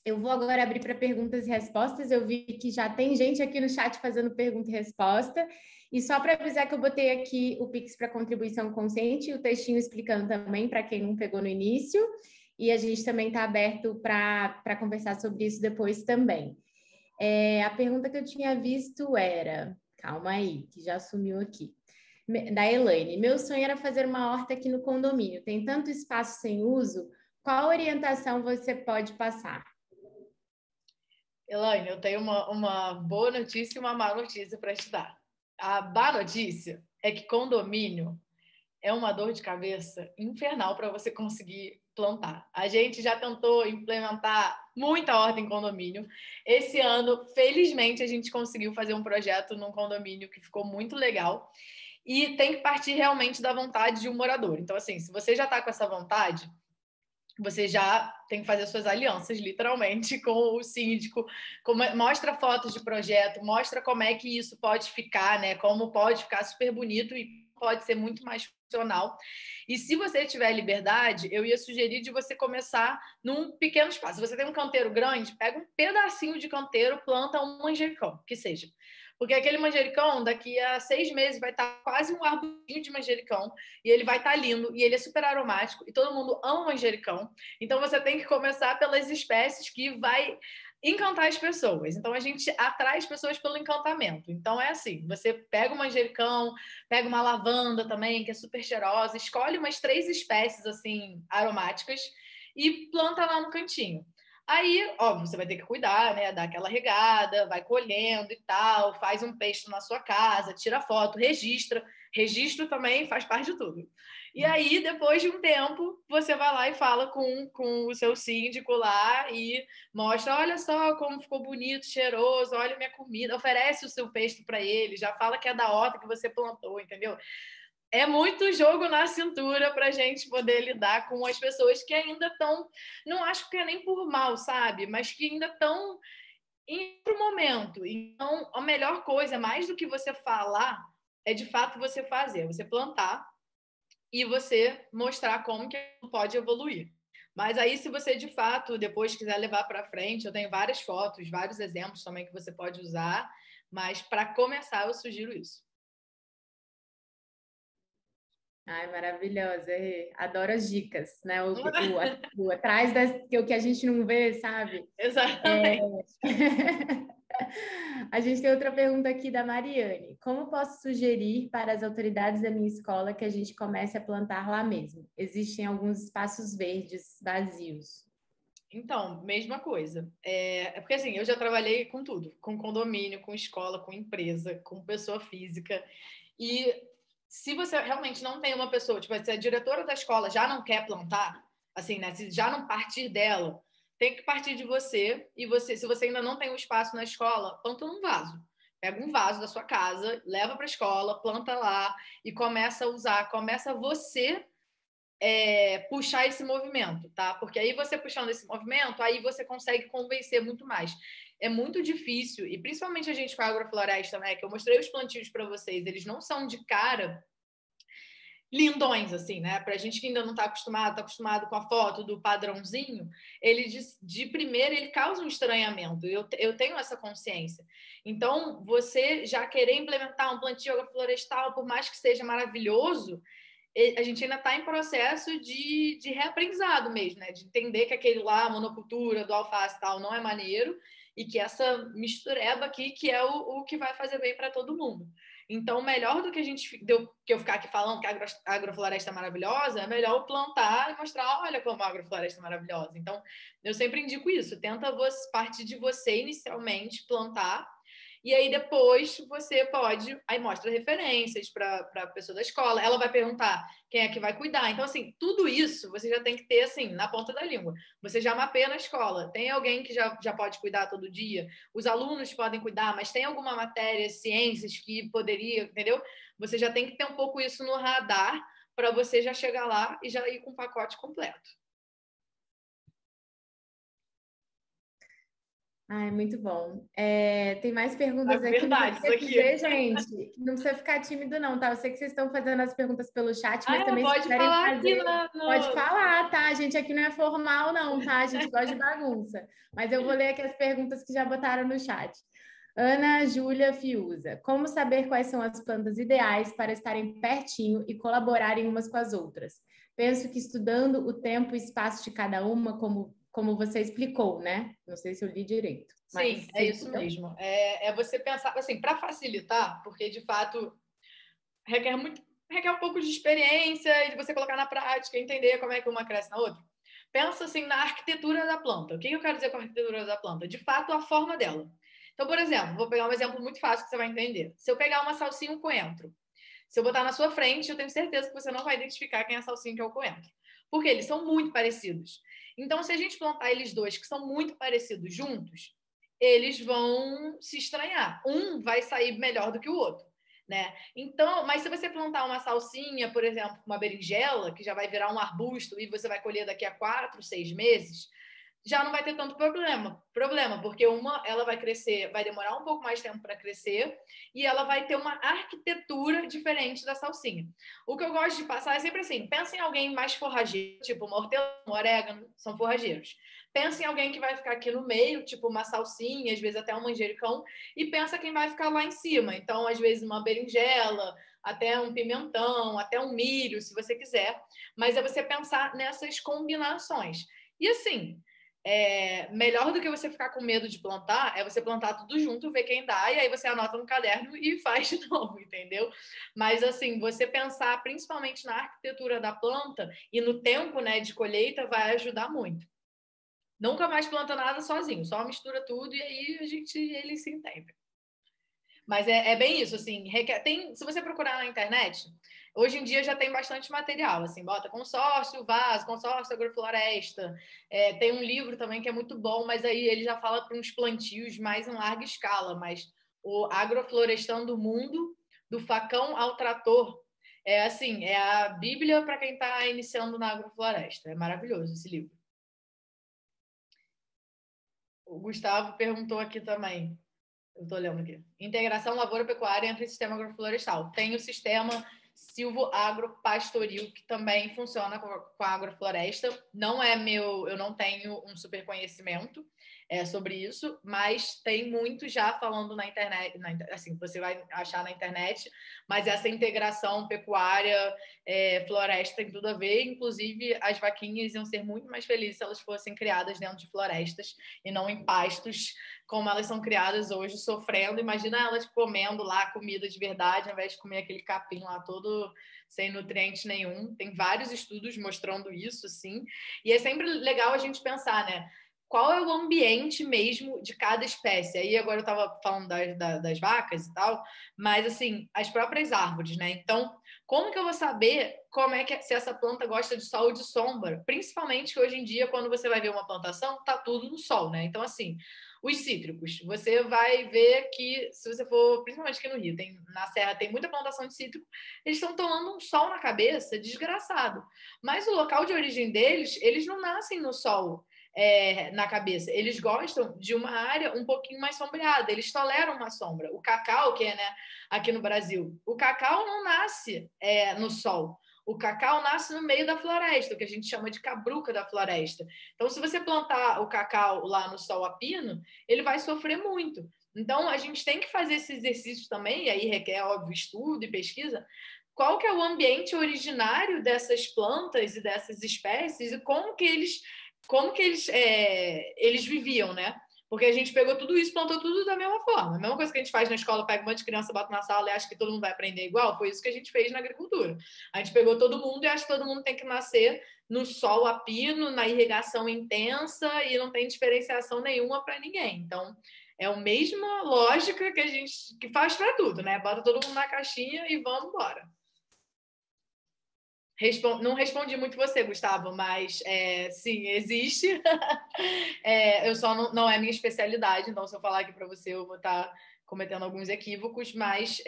Eu vou agora abrir para perguntas e respostas. Eu vi que já tem gente aqui no chat fazendo pergunta e resposta. E só para avisar que eu botei aqui o Pix para contribuição consciente e o textinho explicando também para quem não pegou no início. E a gente também está aberto para conversar sobre isso depois também. A pergunta que eu tinha visto era... Calma aí, que já sumiu aqui. Da Elaine. Meu sonho era fazer uma horta aqui no condomínio. Tem tanto espaço sem uso. Qual orientação você pode passar? Elaine, eu tenho uma boa notícia e uma má notícia para te dar. A má notícia é que condomínio é uma dor de cabeça infernal para você conseguir plantar. A gente já tentou implementar muita horta em condomínio. Esse ano, felizmente, a gente conseguiu fazer um projeto num condomínio que ficou muito legal. E tem que partir realmente da vontade de um morador. Então, assim, se você já está com essa vontade, você já tem que fazer suas alianças, literalmente, com o síndico. Mostra fotos de projeto, mostra como é que isso pode ficar, né? Como pode ficar super bonito e pode ser muito mais funcional. E se você tiver liberdade, eu ia sugerir de você começar num pequeno espaço. Se você tem um canteiro grande, pega um pedacinho de canteiro, planta um manjericão, que seja. Porque aquele manjericão, daqui a 6 meses, vai estar quase um arbustinho de manjericão. E ele vai estar lindo. E ele é super aromático. E todo mundo ama manjericão. Então, você tem que começar pelas espécies que vai encantar as pessoas. Então, a gente atrai as pessoas pelo encantamento. Então, é assim. Você pega o manjericão, pega uma lavanda também, que é super cheirosa. Escolhe umas 3 espécies, assim, aromáticas. E planta lá no cantinho. Aí, óbvio, você vai ter que cuidar, né? Dar aquela regada, vai colhendo e tal, faz um pesto na sua casa, tira foto, registra. Registro também faz parte de tudo. E aí, depois de um tempo, você vai lá e fala com o seu síndico lá e mostra, olha só como ficou bonito, cheiroso, olha minha comida, oferece o seu pesto para ele, já fala que é da horta que você plantou, entendeu? É muito jogo na cintura para a gente poder lidar com as pessoas que ainda estão, não acho que é nem por mal, sabe? Mas que ainda estão em outro momento. Então, a melhor coisa, mais do que você falar, é de fato você fazer, você plantar e você mostrar como que pode evoluir. Mas aí, se você de fato depois quiser levar para frente, eu tenho várias fotos, vários exemplos também que você pode usar, mas para começar eu sugiro isso. Ai, maravilhosa. Adoro as dicas, né? O atrás o que a gente não vê, sabe? Exatamente. A gente tem outra pergunta aqui da Mariane. Como posso sugerir para as autoridades da minha escola que a gente comece a plantar lá mesmo? Existem alguns espaços verdes vazios. Então, mesma coisa. Porque assim, eu já trabalhei com tudo, com condomínio, com escola, com empresa, com pessoa física. E se você realmente não tem uma pessoa, tipo, se a diretora da escola já não quer plantar, assim, né? Se já não partir dela, tem que partir de você. E você, se você ainda não tem um espaço na escola, planta num vaso. Pega um vaso da sua casa, leva para a escola, planta lá e começa a usar. Começa você puxar esse movimento, tá? Porque aí você puxando esse movimento, aí você consegue convencer muito mais. É muito difícil, e principalmente a gente com a agrofloresta, né? Que eu mostrei os plantios para vocês, eles não são de cara lindões, assim, né? Pra gente que ainda não tá acostumado com a foto do padrãozinho, ele de primeira ele causa um estranhamento. Eu tenho essa consciência. Então, você já querer implementar um plantio agroflorestal, por mais que seja maravilhoso, a gente ainda está em processo de reaprendizado mesmo, né? De entender que aquele lá, a monocultura do alface e tal, não é maneiro e que essa mistureba aqui que é o que vai fazer bem para todo mundo. Então, melhor do que que eu ficar aqui falando que a agrofloresta é maravilhosa, é melhor eu plantar e mostrar, olha como a agrofloresta é maravilhosa. Então, eu sempre indico isso, tenta partir de você inicialmente, plantar, e aí depois você pode, aí mostra referências para a pessoa da escola, ela vai perguntar quem é que vai cuidar. Então, assim, tudo isso você já tem que ter, assim, na ponta da língua. Você já mapeia na escola, tem alguém que já pode cuidar todo dia, os alunos podem cuidar, mas tem alguma matéria, ciências que poderia, entendeu? Você já tem que ter um pouco isso no radar para você já chegar lá e já ir com o pacote completo. Ai, muito bom. Tem mais perguntas aqui. Verdade, não isso aqui. dizer, gente, não precisa ficar tímido, não, tá? Eu sei que vocês estão fazendo as perguntas pelo chat, mas também se pode quiserem falar fazer, aqui pode falar, tá? A gente aqui não é formal, não, tá? A gente gosta de bagunça. Mas eu vou ler aqui as perguntas que já botaram no chat. Ana Júlia Fiuza. Como saber quais são as plantas ideais para estarem pertinho e colaborarem umas com as outras? Penso que estudando o tempo e espaço de cada uma, como você explicou, né? Não sei se eu li direito. Sim, é isso mesmo. É você pensar, assim, para facilitar, porque de fato requer um pouco de experiência e de você colocar na prática, entender como é que uma cresce na outra. Pensa assim na arquitetura da planta. O que eu quero dizer com a arquitetura da planta? De fato, a forma dela. Então, por exemplo, vou pegar um exemplo muito fácil que você vai entender. Se eu pegar uma salsinha e um coentro, se eu botar na sua frente, eu tenho certeza que você não vai identificar quem é a salsinha e quem é o coentro. Porque eles são muito parecidos. Então, se a gente plantar eles dois, que são muito parecidos juntos, eles vão se estranhar. Um vai sair melhor do que o outro, né? Então, mas se você plantar uma salsinha, por exemplo, uma berinjela, que já vai virar um arbusto e você vai colher daqui a 4, 6 meses, já não vai ter tanto problema, porque uma ela vai crescer, vai demorar um pouco mais de tempo para crescer e ela vai ter uma arquitetura diferente da salsinha. O que eu gosto de passar é sempre assim, pensa em alguém mais forrageiro, tipo uma hortelã, um orégano, são forrageiros. Pensa em alguém que vai ficar aqui no meio, tipo uma salsinha, às vezes até um manjericão, e pensa quem vai ficar lá em cima. Então, às vezes uma berinjela, até um pimentão, até um milho, se você quiser. Mas é você pensar nessas combinações. E assim, melhor do que você ficar com medo de plantar é você plantar tudo junto, ver quem dá, e aí você anota no caderno e faz de novo, entendeu? Mas assim, você pensar principalmente na arquitetura da planta e no tempo, né, de colheita vai ajudar muito. Nunca mais planta nada sozinho, só mistura tudo e aí ele se entende. Mas é bem isso, assim, se você procurar na internet, hoje em dia já tem bastante material, assim, bota consórcio, vaso, consórcio, agrofloresta, tem um livro também que é muito bom, mas aí ele já fala para uns plantios mais em larga escala, mas o Agroflorestando o Mundo, do facão ao trator, assim, é a bíblia para quem está iniciando na agrofloresta, é maravilhoso esse livro. O Gustavo perguntou aqui também. Eu estou olhando aqui. Integração lavoura-pecuária entre sistema agroflorestal. Tem o sistema silvo-agro-pastoril, que também funciona com a agrofloresta. Não é eu não tenho um super conhecimento sobre isso, mas tem muito já falando na internet, assim, você vai achar na internet, mas essa integração pecuária, floresta tem tudo a ver, inclusive as vaquinhas iam ser muito mais felizes se elas fossem criadas dentro de florestas e não em pastos, como elas são criadas hoje, sofrendo. Imagina elas comendo lá comida de verdade, ao invés de comer aquele capim lá todo sem nutriente nenhum. Tem vários estudos mostrando isso, sim. E é sempre legal a gente pensar, né? qual é o ambiente mesmo de cada espécie. Aí agora eu estava falando das vacas e tal, mas assim, as próprias árvores, né? Então, como que eu vou saber como é que se essa planta gosta de sol ou de sombra? Principalmente que hoje em dia, quando você vai ver uma plantação, tá tudo no sol, né? Então, assim, os cítricos, você vai ver que, se você for, principalmente aqui no Rio, na Serra tem muita plantação de cítrico, eles estão tomando um sol na cabeça, desgraçado. Mas o local de origem deles, eles não nascem no sol na cabeça. Eles gostam de uma área um pouquinho mais sombreada, eles toleram uma sombra. O cacau, que é, né, aqui no Brasil, o cacau não nasce no sol. O cacau nasce no meio da floresta, o que a gente chama de cabruca da floresta. Então, se você plantar o cacau lá no sol a pino, ele vai sofrer muito. Então, a gente tem que fazer esse exercício também, e aí requer, óbvio, estudo e pesquisa. Qual que é o ambiente originário dessas plantas e dessas espécies e como que eles viviam, né? Porque a gente pegou tudo isso, plantou tudo da mesma forma. A mesma coisa que a gente faz na escola, pega um monte de criança, bota na sala e acha que todo mundo vai aprender igual, foi isso que a gente fez na agricultura. A gente pegou todo mundo e acha que todo mundo tem que nascer no sol a pino, na irrigação intensa e não tem diferenciação nenhuma para ninguém. Então, é a mesma lógica que a gente que faz para tudo, né? Bota todo mundo na caixinha e vamos embora. Não respondi muito você, Gustavo, mas sim, existe. Eu só não é minha especialidade, então se eu falar aqui para você, eu vou estar cometendo alguns equívocos, mas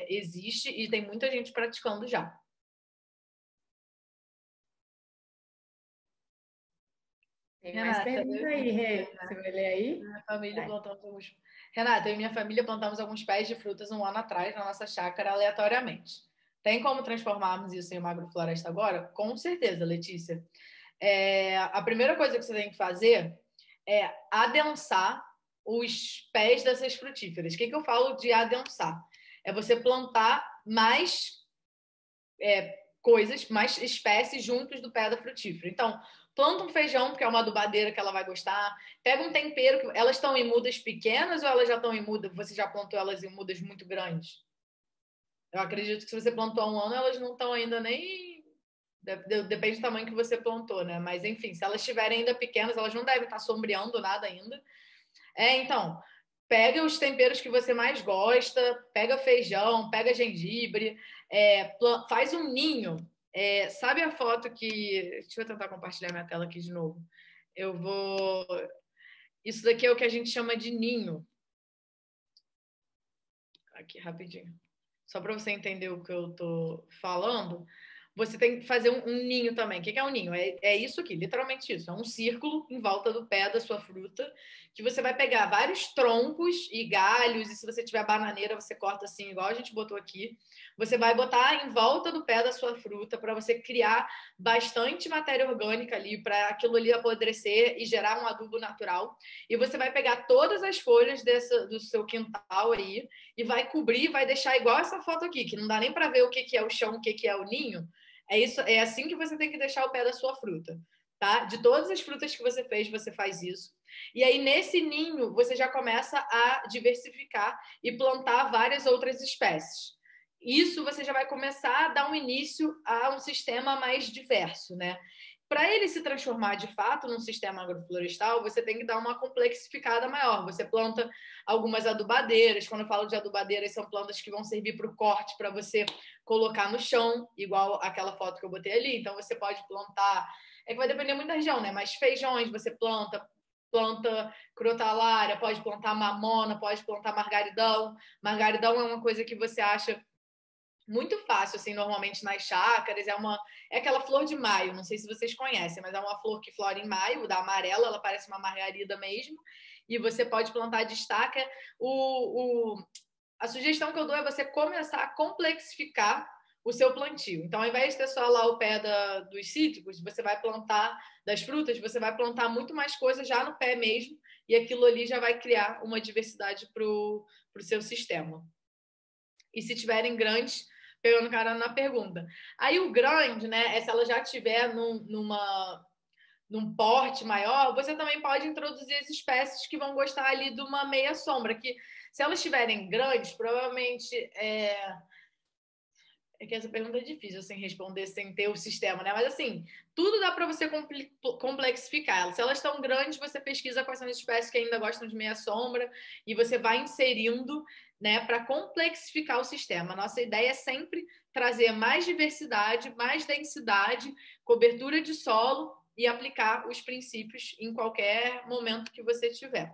existe e tem muita gente praticando já. Tem mais perguntas aí, Rê. Você vai ler aí? Minha família plantamos alguns... Renata, eu e minha família plantamos alguns pés de frutas um ano atrás na nossa chácara aleatoriamente. Tem como transformarmos isso em uma agrofloresta agora? Com certeza, Letícia. A primeira coisa que você tem que fazer é adensar os pés dessas frutíferas. O que eu falo de adensar? É você plantar mais coisas, mais espécies juntos do pé da frutífera. Então, planta um feijão, porque é uma adubadeira que ela vai gostar. Pega um tempero, que elas estão em mudas pequenas ou elas já estão em mudas? Você já plantou elas em mudas muito grandes? Eu acredito que se você plantou há um ano, elas não estão ainda nem... Depende do tamanho que você plantou, né? Mas, enfim, se elas estiverem ainda pequenas, elas não devem estar sombreando nada ainda. Então, pega os temperos que você mais gosta, pega feijão, pega gengibre, faz um ninho. Sabe a foto que... Deixa eu tentar compartilhar minha tela aqui de novo. Isso daqui é o que a gente chama de ninho. Aqui, rapidinho. Só para você entender o que eu tô falando, você tem que fazer um ninho também. O que é um ninho? É isso aqui, literalmente isso. É um círculo em volta do pé da sua fruta, que você vai pegar vários troncos e galhos, e se você tiver bananeira, você corta assim, igual a gente botou aqui. Você vai botar em volta do pé da sua fruta para você criar bastante matéria orgânica ali, para aquilo ali apodrecer e gerar um adubo natural. E você vai pegar todas as folhas do seu quintal aí e vai cobrir, vai deixar igual essa foto aqui, que não dá nem para ver o que é o chão, o que é o ninho. É assim que você tem que deixar o pé da sua fruta, tá? De todas as frutas que você fez, você faz isso. E aí, nesse ninho, você já começa a diversificar e plantar várias outras espécies. Isso você já vai começar a dar um início a um sistema mais diverso, né? Para ele se transformar de fato num sistema agroflorestal, você tem que dar uma complexificada maior. Você planta algumas adubadeiras. Quando eu falo de adubadeiras, são plantas que vão servir para o corte, para você colocar no chão, igual aquela foto que eu botei ali. Então, você pode plantar... É que vai depender muito da região, né? Mas feijões você planta crotalária, pode plantar mamona, pode plantar margaridão. Margaridão é uma coisa que você acha muito fácil, assim, normalmente nas chácaras. É aquela flor de maio, não sei se vocês conhecem, mas é uma flor que flora em maio, da amarela, ela parece uma margarida mesmo, e você pode plantar de estaca. A sugestão que eu dou é você começar a complexificar o seu plantio. Então, ao invés de ter só lá o pé dos cítricos, você vai plantar das frutas, você vai plantar muito mais coisas já no pé mesmo, e aquilo ali já vai criar uma diversidade para o seu sistema. E se tiverem grandes, pegando cara na pergunta. Aí o grande, né, se ela já tiver num porte maior, você também pode introduzir as espécies que vão gostar ali de uma meia sombra, que se elas estiverem grandes, provavelmente É que essa pergunta é difícil, sem responder, sem ter o sistema, né? Mas, assim, tudo dá para você complexificar. Se elas estão grandes, você pesquisa quais são as espécies que ainda gostam de meia sombra e você vai inserindo, né, para complexificar o sistema. Nossa ideia é sempre trazer mais diversidade, mais densidade, cobertura de solo e aplicar os princípios em qualquer momento que você tiver.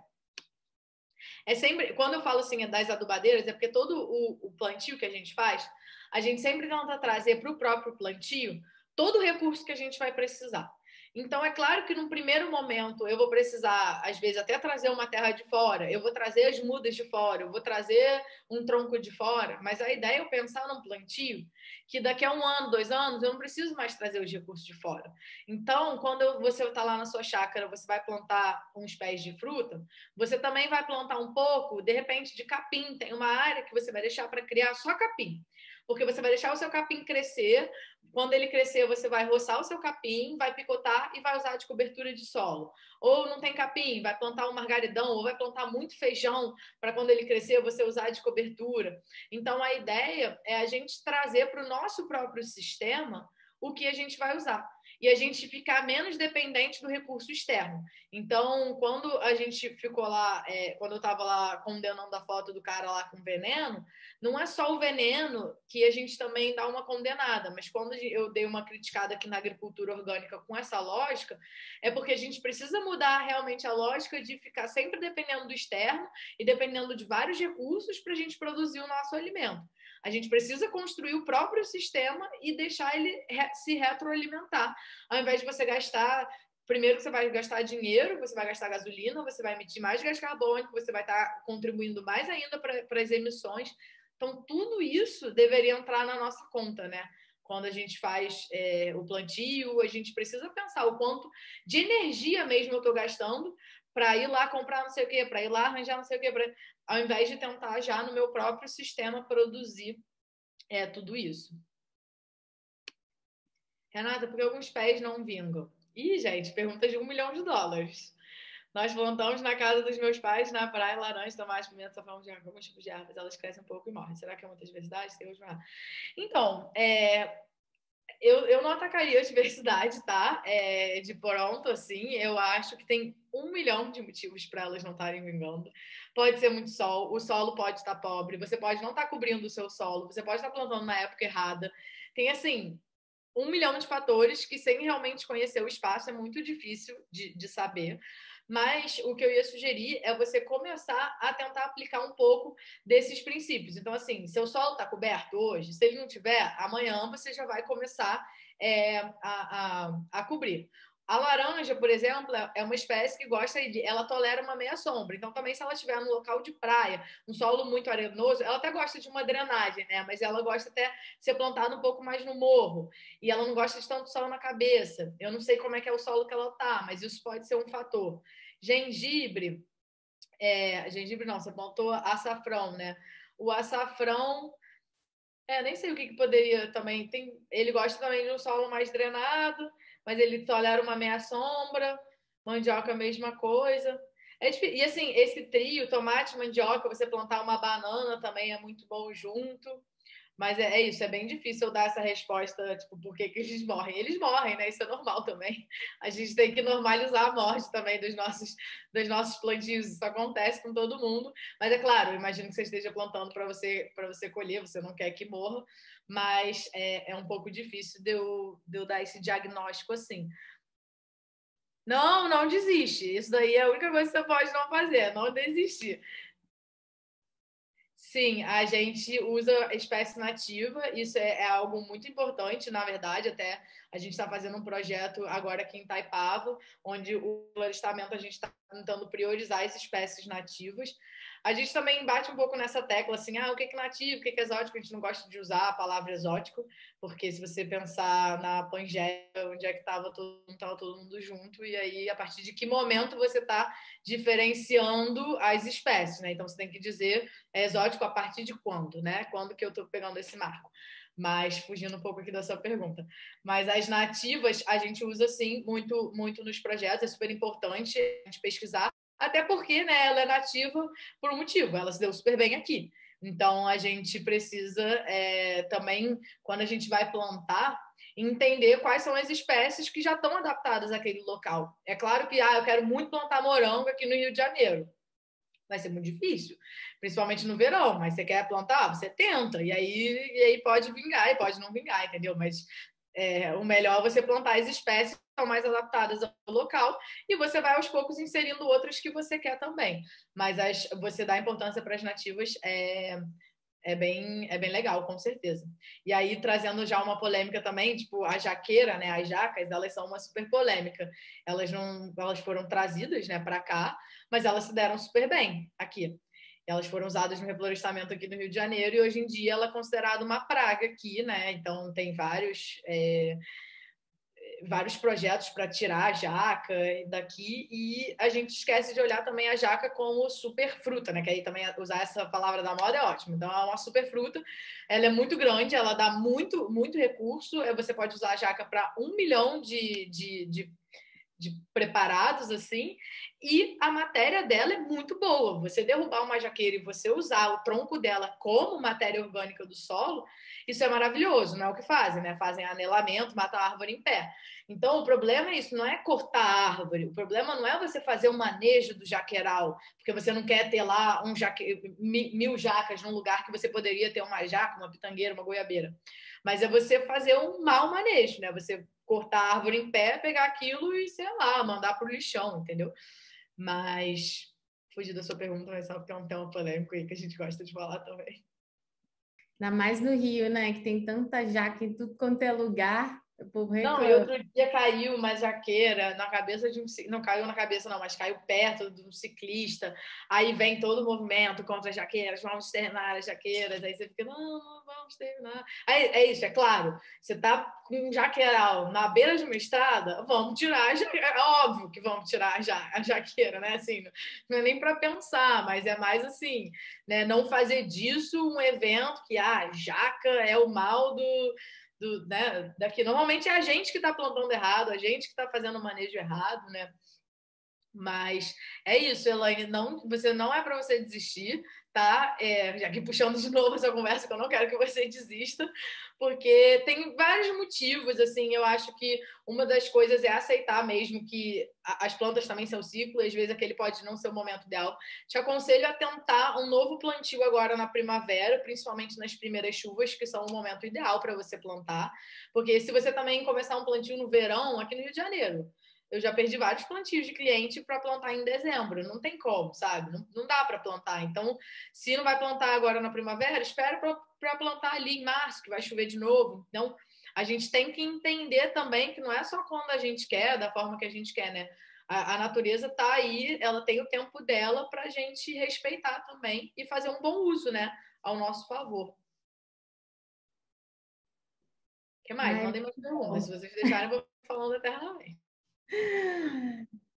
É sempre, quando eu falo assim das adubadeiras, é porque todo o plantio que a gente faz, a gente sempre tenta trazer para o próprio plantio todo o recurso que a gente vai precisar. Então, é claro que num primeiro momento eu vou precisar, às vezes, até trazer uma terra de fora, eu vou trazer as mudas de fora, eu vou trazer um tronco de fora, mas a ideia é eu pensar num plantio que daqui a 1 ano, 2 anos, eu não preciso mais trazer os recursos de fora. Então, quando você está lá na sua chácara, você vai plantar uns pés de fruta, você também vai plantar um pouco, de repente, de capim. Tem uma área que você vai deixar para criar só capim. Porque você vai deixar o seu capim crescer. Quando ele crescer, você vai roçar o seu capim, vai picotar e vai usar de cobertura de solo. Ou não tem capim, vai plantar um margaridão, ou vai plantar muito feijão para quando ele crescer você usar de cobertura. Então, a ideia é a gente trazer para o nosso próprio sistema o que a gente vai usar. E a gente ficar menos dependente do recurso externo. Então, quando a gente ficou lá, quando eu estava lá condenando a foto do cara lá com veneno, não é só o veneno que a gente também dá uma condenada, mas quando eu dei uma criticada aqui na agricultura orgânica com essa lógica, é porque a gente precisa mudar realmente a lógica de ficar sempre dependendo do externo e dependendo de vários recursos para a gente produzir o nosso alimento. A gente precisa construir o próprio sistema e deixar ele se retroalimentar. Ao invés de você gastar, primeiro que você vai gastar dinheiro, você vai gastar gasolina, você vai emitir mais gás carbônico, você vai estar contribuindo mais ainda para as emissões. Então, tudo isso deveria entrar na nossa conta, né? Quando a gente faz o plantio, a gente precisa pensar o quanto de energia mesmo eu estou gastando para ir lá comprar não sei o quê, para ir lá arranjar não sei o quê, ao invés de tentar já no meu próprio sistema produzir tudo isso. Renata, por que alguns pés não vingam? Ih, gente, pergunta de $1 milhão. Nós plantamos na casa dos meus pais, na praia, laranja, tomate, pimenta, safão, de alguns tipos de ervas. Elas crescem um pouco e morrem. Será que é muita diversidade? Então, eu não atacaria a diversidade, tá? De pronto, assim, eu acho que tem 1 milhão de motivos para elas não estarem vingando. Pode ser muito sol, o solo pode estar pobre, você pode não estar cobrindo o seu solo, você pode estar plantando na época errada. Tem, assim, 1 milhão de fatores que, sem realmente conhecer o espaço, é muito difícil de saber. Mas o que eu ia sugerir é você começar a tentar aplicar um pouco desses princípios. Então, assim, seu solo está coberto hoje, se ele não tiver, amanhã você já vai começar a cobrir. A laranja, por exemplo, é uma espécie que ela tolera uma meia sombra. Então, também se ela estiver no local de praia, um solo muito arenoso, ela até gosta de uma drenagem, né? Mas ela gosta até de ser plantada um pouco mais no morro. E ela não gosta de tanto sol na cabeça. Eu não sei como é que é o solo que ela tá, mas isso pode ser um fator. Gengibre não, você plantou açafrão, né? O açafrão, nem sei o que poderia também. Ele gosta também de um solo mais drenado, mas ele tolera uma meia sombra. Mandioca, a mesma coisa. E assim, esse trio, tomate, mandioca, você plantar uma banana também é muito bom junto. Mas é isso, é bem difícil eu dar essa resposta, tipo, por que eles morrem? Eles morrem, né? Isso é normal também. A gente tem que normalizar a morte também dos nossos plantios. Isso acontece com todo mundo. Mas é claro, eu imagino que você esteja plantando para você colher, você não quer que morra, mas é um pouco difícil de eu dar esse diagnóstico assim. Não, não desiste. Isso daí é a única coisa que você pode não fazer, não desistir. Sim, a gente usa espécie nativa, isso é algo muito importante, na verdade, até a gente está fazendo um projeto agora aqui em Itaipava, onde o florestamento a gente está tentando priorizar as espécies nativas. A gente também bate um pouco nessa tecla, assim, o que é nativo, o que é exótico, a gente não gosta de usar a palavra exótico, porque se você pensar na Pangeia, onde é que estava todo mundo junto, e aí a partir de que momento você está diferenciando as espécies, né? Então você tem que dizer exótico a partir de quando, né? Quando que eu estou pegando esse marco? Mas fugindo um pouco aqui da sua pergunta. Mas as nativas a gente usa sim muito, muito nos projetos, é super importante a gente pesquisar, até porque, né, ela é nativa por um motivo, ela se deu super bem aqui. Então, a gente precisa também, quando a gente vai plantar, entender quais são as espécies que já estão adaptadas àquele local. É claro que eu quero muito plantar morango aqui no Rio de Janeiro. Vai ser muito difícil, principalmente no verão, mas você quer plantar, você tenta, e aí pode vingar e pode não vingar, entendeu? Mas o melhor é você plantar as espécies que são mais adaptadas ao local e você vai aos poucos inserindo outras que você quer também. Mas você dá importância para as nativas é bem legal, com certeza. E aí, trazendo já uma polêmica também, tipo, a jaqueira, né? As jacas, elas são uma super polêmica. Elas foram trazidas, né, para cá, mas elas se deram super bem aqui. Elas foram usadas no reflorestamento aqui no Rio de Janeiro e hoje em dia ela é considerada uma praga aqui, né? Então tem vários projetos para tirar a jaca daqui e a gente esquece de olhar também a jaca como superfruta, né? Que aí também usar essa palavra da moda é ótimo. Então é uma superfruta, ela é muito grande, ela dá muito, muito recurso. Você pode usar a jaca para 1 milhão de preparados, assim, e a matéria dela é muito boa. Você derrubar uma jaqueira e você usar o tronco dela como matéria orgânica do solo, isso é maravilhoso, não é o que fazem, né? Fazem anelamento, matam a árvore em pé. Então, o problema é isso, não é cortar a árvore, o problema não é você fazer o manejo do jaqueiral, porque você não quer ter lá 1.000 jacas num lugar que você poderia ter uma jaca, uma pitangueira, uma goiabeira. Mas é você fazer um mau manejo, né? Você cortar a árvore em pé, pegar aquilo e, sei lá, mandar pro lixão, entendeu? Mas fugir da sua pergunta, mas só porque é um tema polêmico aí que a gente gosta de falar também. Ainda mais no Rio, né? Que tem tanta jaca em tudo quanto é lugar. O povo Não, reclama. e outro dia caiu uma jaqueira na cabeça de um... Não caiu na cabeça, não, mas caiu perto de um ciclista. Aí vem todo o movimento contra as jaqueiras, vamos exterminar as jaqueiras. Aí você fica, não vamos exterminar. Aí é isso, é claro. Você tá com um jaqueiral na beira de uma estrada, vamos tirar a jaqueira. É óbvio que vamos tirar a jaqueira, né? Assim, não é nem para pensar, mas é mais assim, né? Não fazer disso um evento que jaca é o mal né, daqui. Normalmente é a gente que está plantando errado, a gente que está fazendo o manejo errado, né? Mas é isso, Elaine, você não é para você desistir, tá? Já que puxando de novo essa conversa, que eu não quero que você desista, porque tem vários motivos, assim, eu acho que uma das coisas é aceitar mesmo que as plantas também são ciclo, às vezes aquele pode não ser o momento ideal. Te aconselho a tentar um novo plantio agora na primavera, principalmente nas primeiras chuvas, que são o momento ideal para você plantar, porque se você também começar um plantio no verão, aqui no Rio de Janeiro, eu já perdi vários plantios de cliente para plantar em dezembro. Não tem como, sabe? Não dá para plantar. Então, se não vai plantar agora na primavera, espera para plantar ali em março, que vai chover de novo. Então, a gente tem que entender também que não é só quando a gente quer, da forma que a gente quer, né? A natureza está aí, ela tem o tempo dela para a gente respeitar também e fazer um bom uso, né? Ao nosso favor. O que mais? Mandem mais perguntas. Se vocês deixarem, eu vou falando eternamente.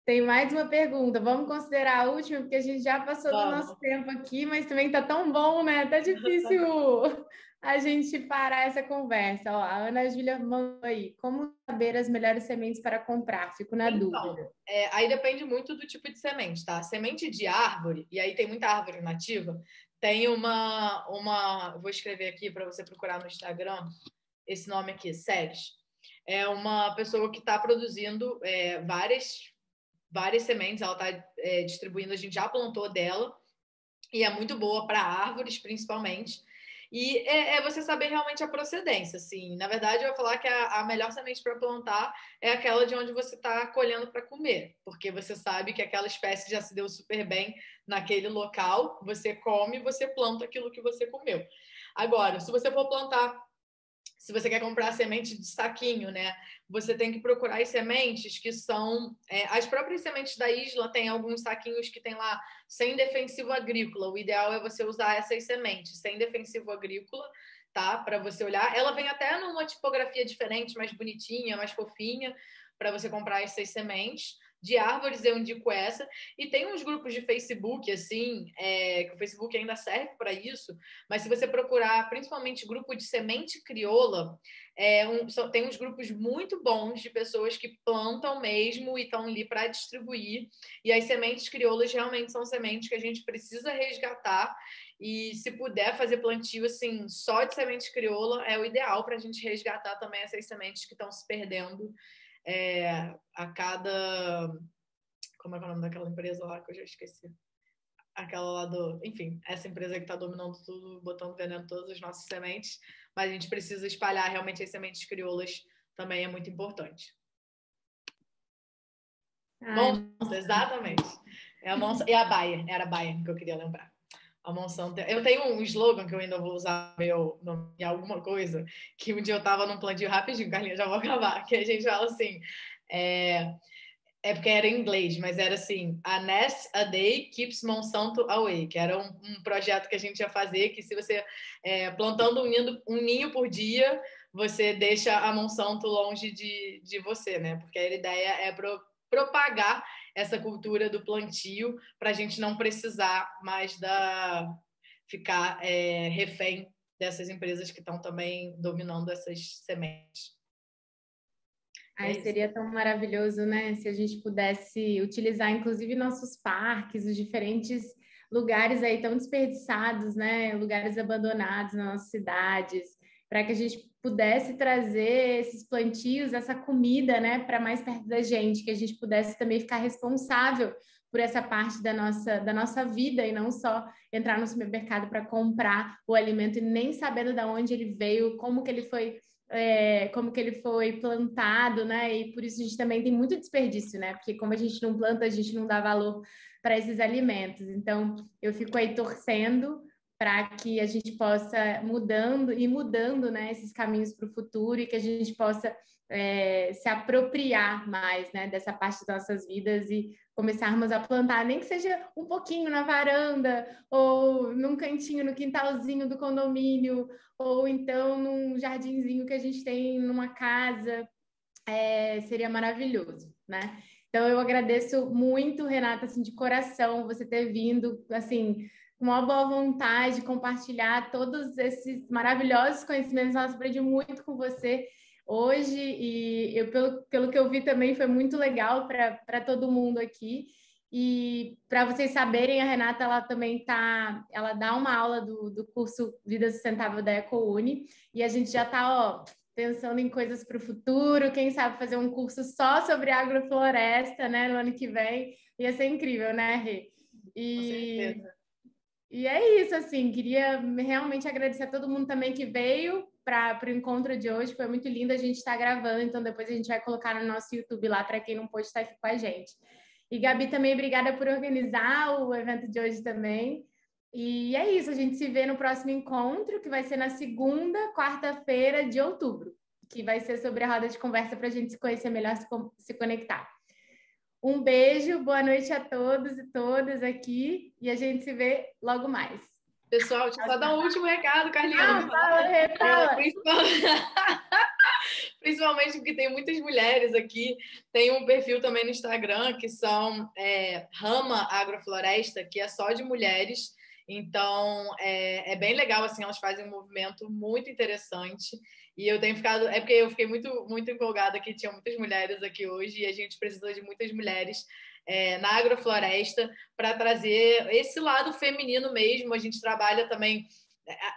Tem mais uma pergunta. Vamos considerar a última, porque a gente já passou do nosso tempo aqui, mas também tá tão bom, né? Tá difícil a gente parar essa conversa. Ó, a Ana Júlia mandou aí. Como saber as melhores sementes para comprar? Fico na dúvida. Aí depende muito do tipo de semente, tá? Semente de árvore, e aí tem muita árvore nativa, tem vou escrever aqui para você procurar no Instagram, esse nome aqui, Ceres. É uma pessoa que está produzindo várias sementes, ela está distribuindo, a gente já plantou dela, e é muito boa para árvores, principalmente. E você saber realmente a procedência, assim. Na verdade, eu vou falar que a melhor semente para plantar é aquela de onde você está colhendo para comer, porque você sabe que aquela espécie já se deu super bem naquele local, você come, você planta aquilo que você comeu. Agora, se você for plantar, se você quer comprar semente de saquinho, né? Você tem que procurar as sementes que são... as próprias sementes da Isla tem alguns saquinhos que tem lá sem defensivo agrícola. O ideal é você usar essas sementes sem defensivo agrícola, tá? Para você olhar. Ela vem até numa tipografia diferente, mais bonitinha, mais fofinha, para você comprar essas sementes de árvores, eu indico essa. E tem uns grupos de Facebook, assim, que o Facebook ainda serve para isso, mas se você procurar, principalmente grupo de semente crioula, tem uns grupos muito bons de pessoas que plantam mesmo e estão ali para distribuir. E as sementes crioulas realmente são sementes que a gente precisa resgatar. E se puder fazer plantio assim, só de semente crioula, é o ideal para a gente resgatar também essas sementes que estão se perdendo a cada... Como é que é o nome daquela empresa lá que eu já esqueci? Aquela lá do... Enfim, essa empresa que está dominando tudo, botando veneno em todas as nossas sementes, mas a gente precisa espalhar realmente as sementes crioulas, também é muito importante. Monsanto, exatamente. E a Bayer, era a Bayer que eu queria lembrar. A Monsanto. Eu tenho um slogan que eu ainda vou usar em alguma coisa, que um dia eu estava num plantio rapidinho, Carlinhos, já vou acabar, que a gente fala assim, porque era em inglês, mas era assim, a nest a day keeps Monsanto away, que era um projeto que a gente ia fazer, que se você, plantando um ninho por dia, você deixa a Monsanto longe de você, né? Porque a ideia é propagar essa cultura do plantio para a gente não precisar mais ficar refém dessas empresas que estão também dominando essas sementes. Seria tão maravilhoso, né? Se a gente pudesse utilizar, inclusive, nossos parques, os diferentes lugares aí tão desperdiçados, né? Lugares abandonados nas nossas cidades, para que a gente pudesse trazer esses plantios, essa comida, né, para mais perto da gente, que a gente pudesse também ficar responsável por essa parte da nossa vida e não só entrar no supermercado para comprar o alimento e nem sabendo de onde ele veio, como que ele foi plantado, né? E por isso a gente também tem muito desperdício, né? Porque como a gente não planta, a gente não dá valor para esses alimentos. Então, eu fico aí torcendo para que a gente possa mudando, né, esses caminhos para o futuro e que a gente possa se apropriar mais, né, dessa parte das nossas vidas e começarmos a plantar, nem que seja um pouquinho na varanda ou num cantinho, no quintalzinho do condomínio ou então num jardinzinho que a gente tem numa casa, seria maravilhoso, né? Então, eu agradeço muito, Renata, assim, de coração, você ter vindo, assim, com uma boa vontade de compartilhar todos esses maravilhosos conhecimentos. Nossa, aprendi muito com você hoje e pelo que eu vi também foi muito legal para todo mundo aqui. E para vocês saberem, a Renata, ela também ela dá uma aula do curso Vida Sustentável da EcoUni e a gente já está, pensando em coisas para o futuro, quem sabe fazer um curso só sobre agrofloresta, né, no ano que vem. Ia ser incrível, né, Rê? Com certeza. E é isso, assim, queria realmente agradecer a todo mundo também que veio para o encontro de hoje, foi muito lindo, a gente está gravando, então depois a gente vai colocar no nosso YouTube lá para quem não pôde estar aqui com a gente. E Gabi, também obrigada por organizar o evento de hoje também. E é isso, a gente se vê no próximo encontro, que vai ser na segunda quarta-feira de outubro, que vai ser sobre a roda de conversa para a gente se conhecer melhor, se conectar. Um beijo, boa noite a todos e todas aqui e a gente se vê logo mais. Pessoal, deixa eu só dar um último recado, Carlinhos. Fala. Principalmente porque tem muitas mulheres aqui. Tem um perfil também no Instagram que são Rama Agrofloresta, que é só de mulheres. Então, é bem legal, assim, elas fazem um movimento muito interessante. E eu tenho ficado... porque eu fiquei muito, muito empolgada que tinha muitas mulheres aqui hoje e a gente precisa de muitas mulheres na agrofloresta para trazer esse lado feminino mesmo. A gente trabalha também...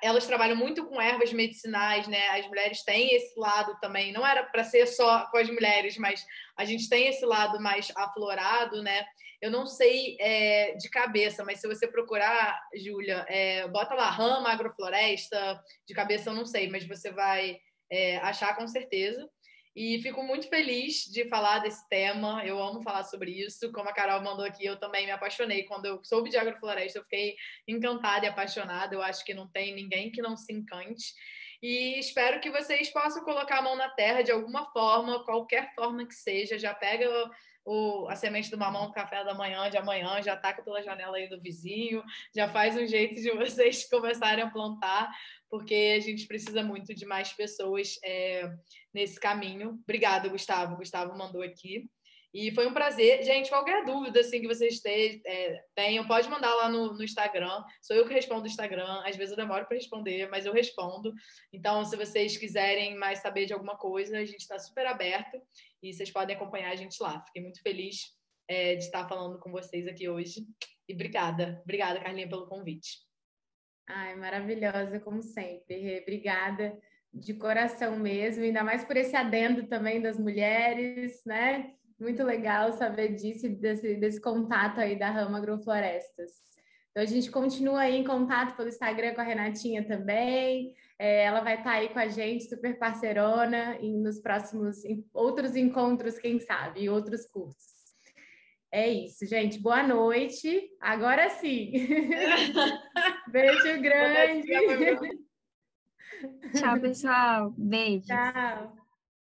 Elas trabalham muito com ervas medicinais, né? As mulheres têm esse lado também. Não era para ser só com as mulheres, mas a gente tem esse lado mais aflorado, né? Eu não sei de cabeça, mas se você procurar, Júlia, bota lá Rama Agrofloresta, de cabeça eu não sei, mas você vai achar com certeza. E fico muito feliz de falar desse tema. Eu amo falar sobre isso. Como a Carol mandou aqui, eu também me apaixonei. Quando eu soube de agrofloresta, eu fiquei encantada e apaixonada. Eu acho que não tem ninguém que não se encante. E espero que vocês possam colocar a mão na terra de alguma forma, qualquer forma que seja. Já pega a semente do mamão do café da manhã, de amanhã, já taca pela janela aí do vizinho, já faz um jeito de vocês começarem a plantar, porque a gente precisa muito de mais pessoas nesse caminho. Obrigada, Gustavo. Gustavo mandou aqui. E foi um prazer. Gente, qualquer dúvida assim, que vocês tenham, pode mandar lá no Instagram. Sou eu que respondo o Instagram. Às vezes eu demoro para responder, mas eu respondo. Então, se vocês quiserem mais saber de alguma coisa, a gente está super aberto e vocês podem acompanhar a gente lá. Fiquei muito feliz de estar falando com vocês aqui hoje. E obrigada. Obrigada, Carlinha, pelo convite. Ai, maravilhosa, como sempre. Obrigada de coração mesmo, ainda mais por esse adendo também das mulheres, né? Muito legal saber disso, desse contato aí da Rama Agroflorestas. Então, a gente continua aí em contato pelo Instagram com a Renatinha também. Ela vai estar aí com a gente, super parceirona, nos próximos outros encontros, quem sabe, e outros cursos. É isso, gente. Boa noite. Agora sim. Beijo grande. Tchau, pessoal. Beijos. Tchau.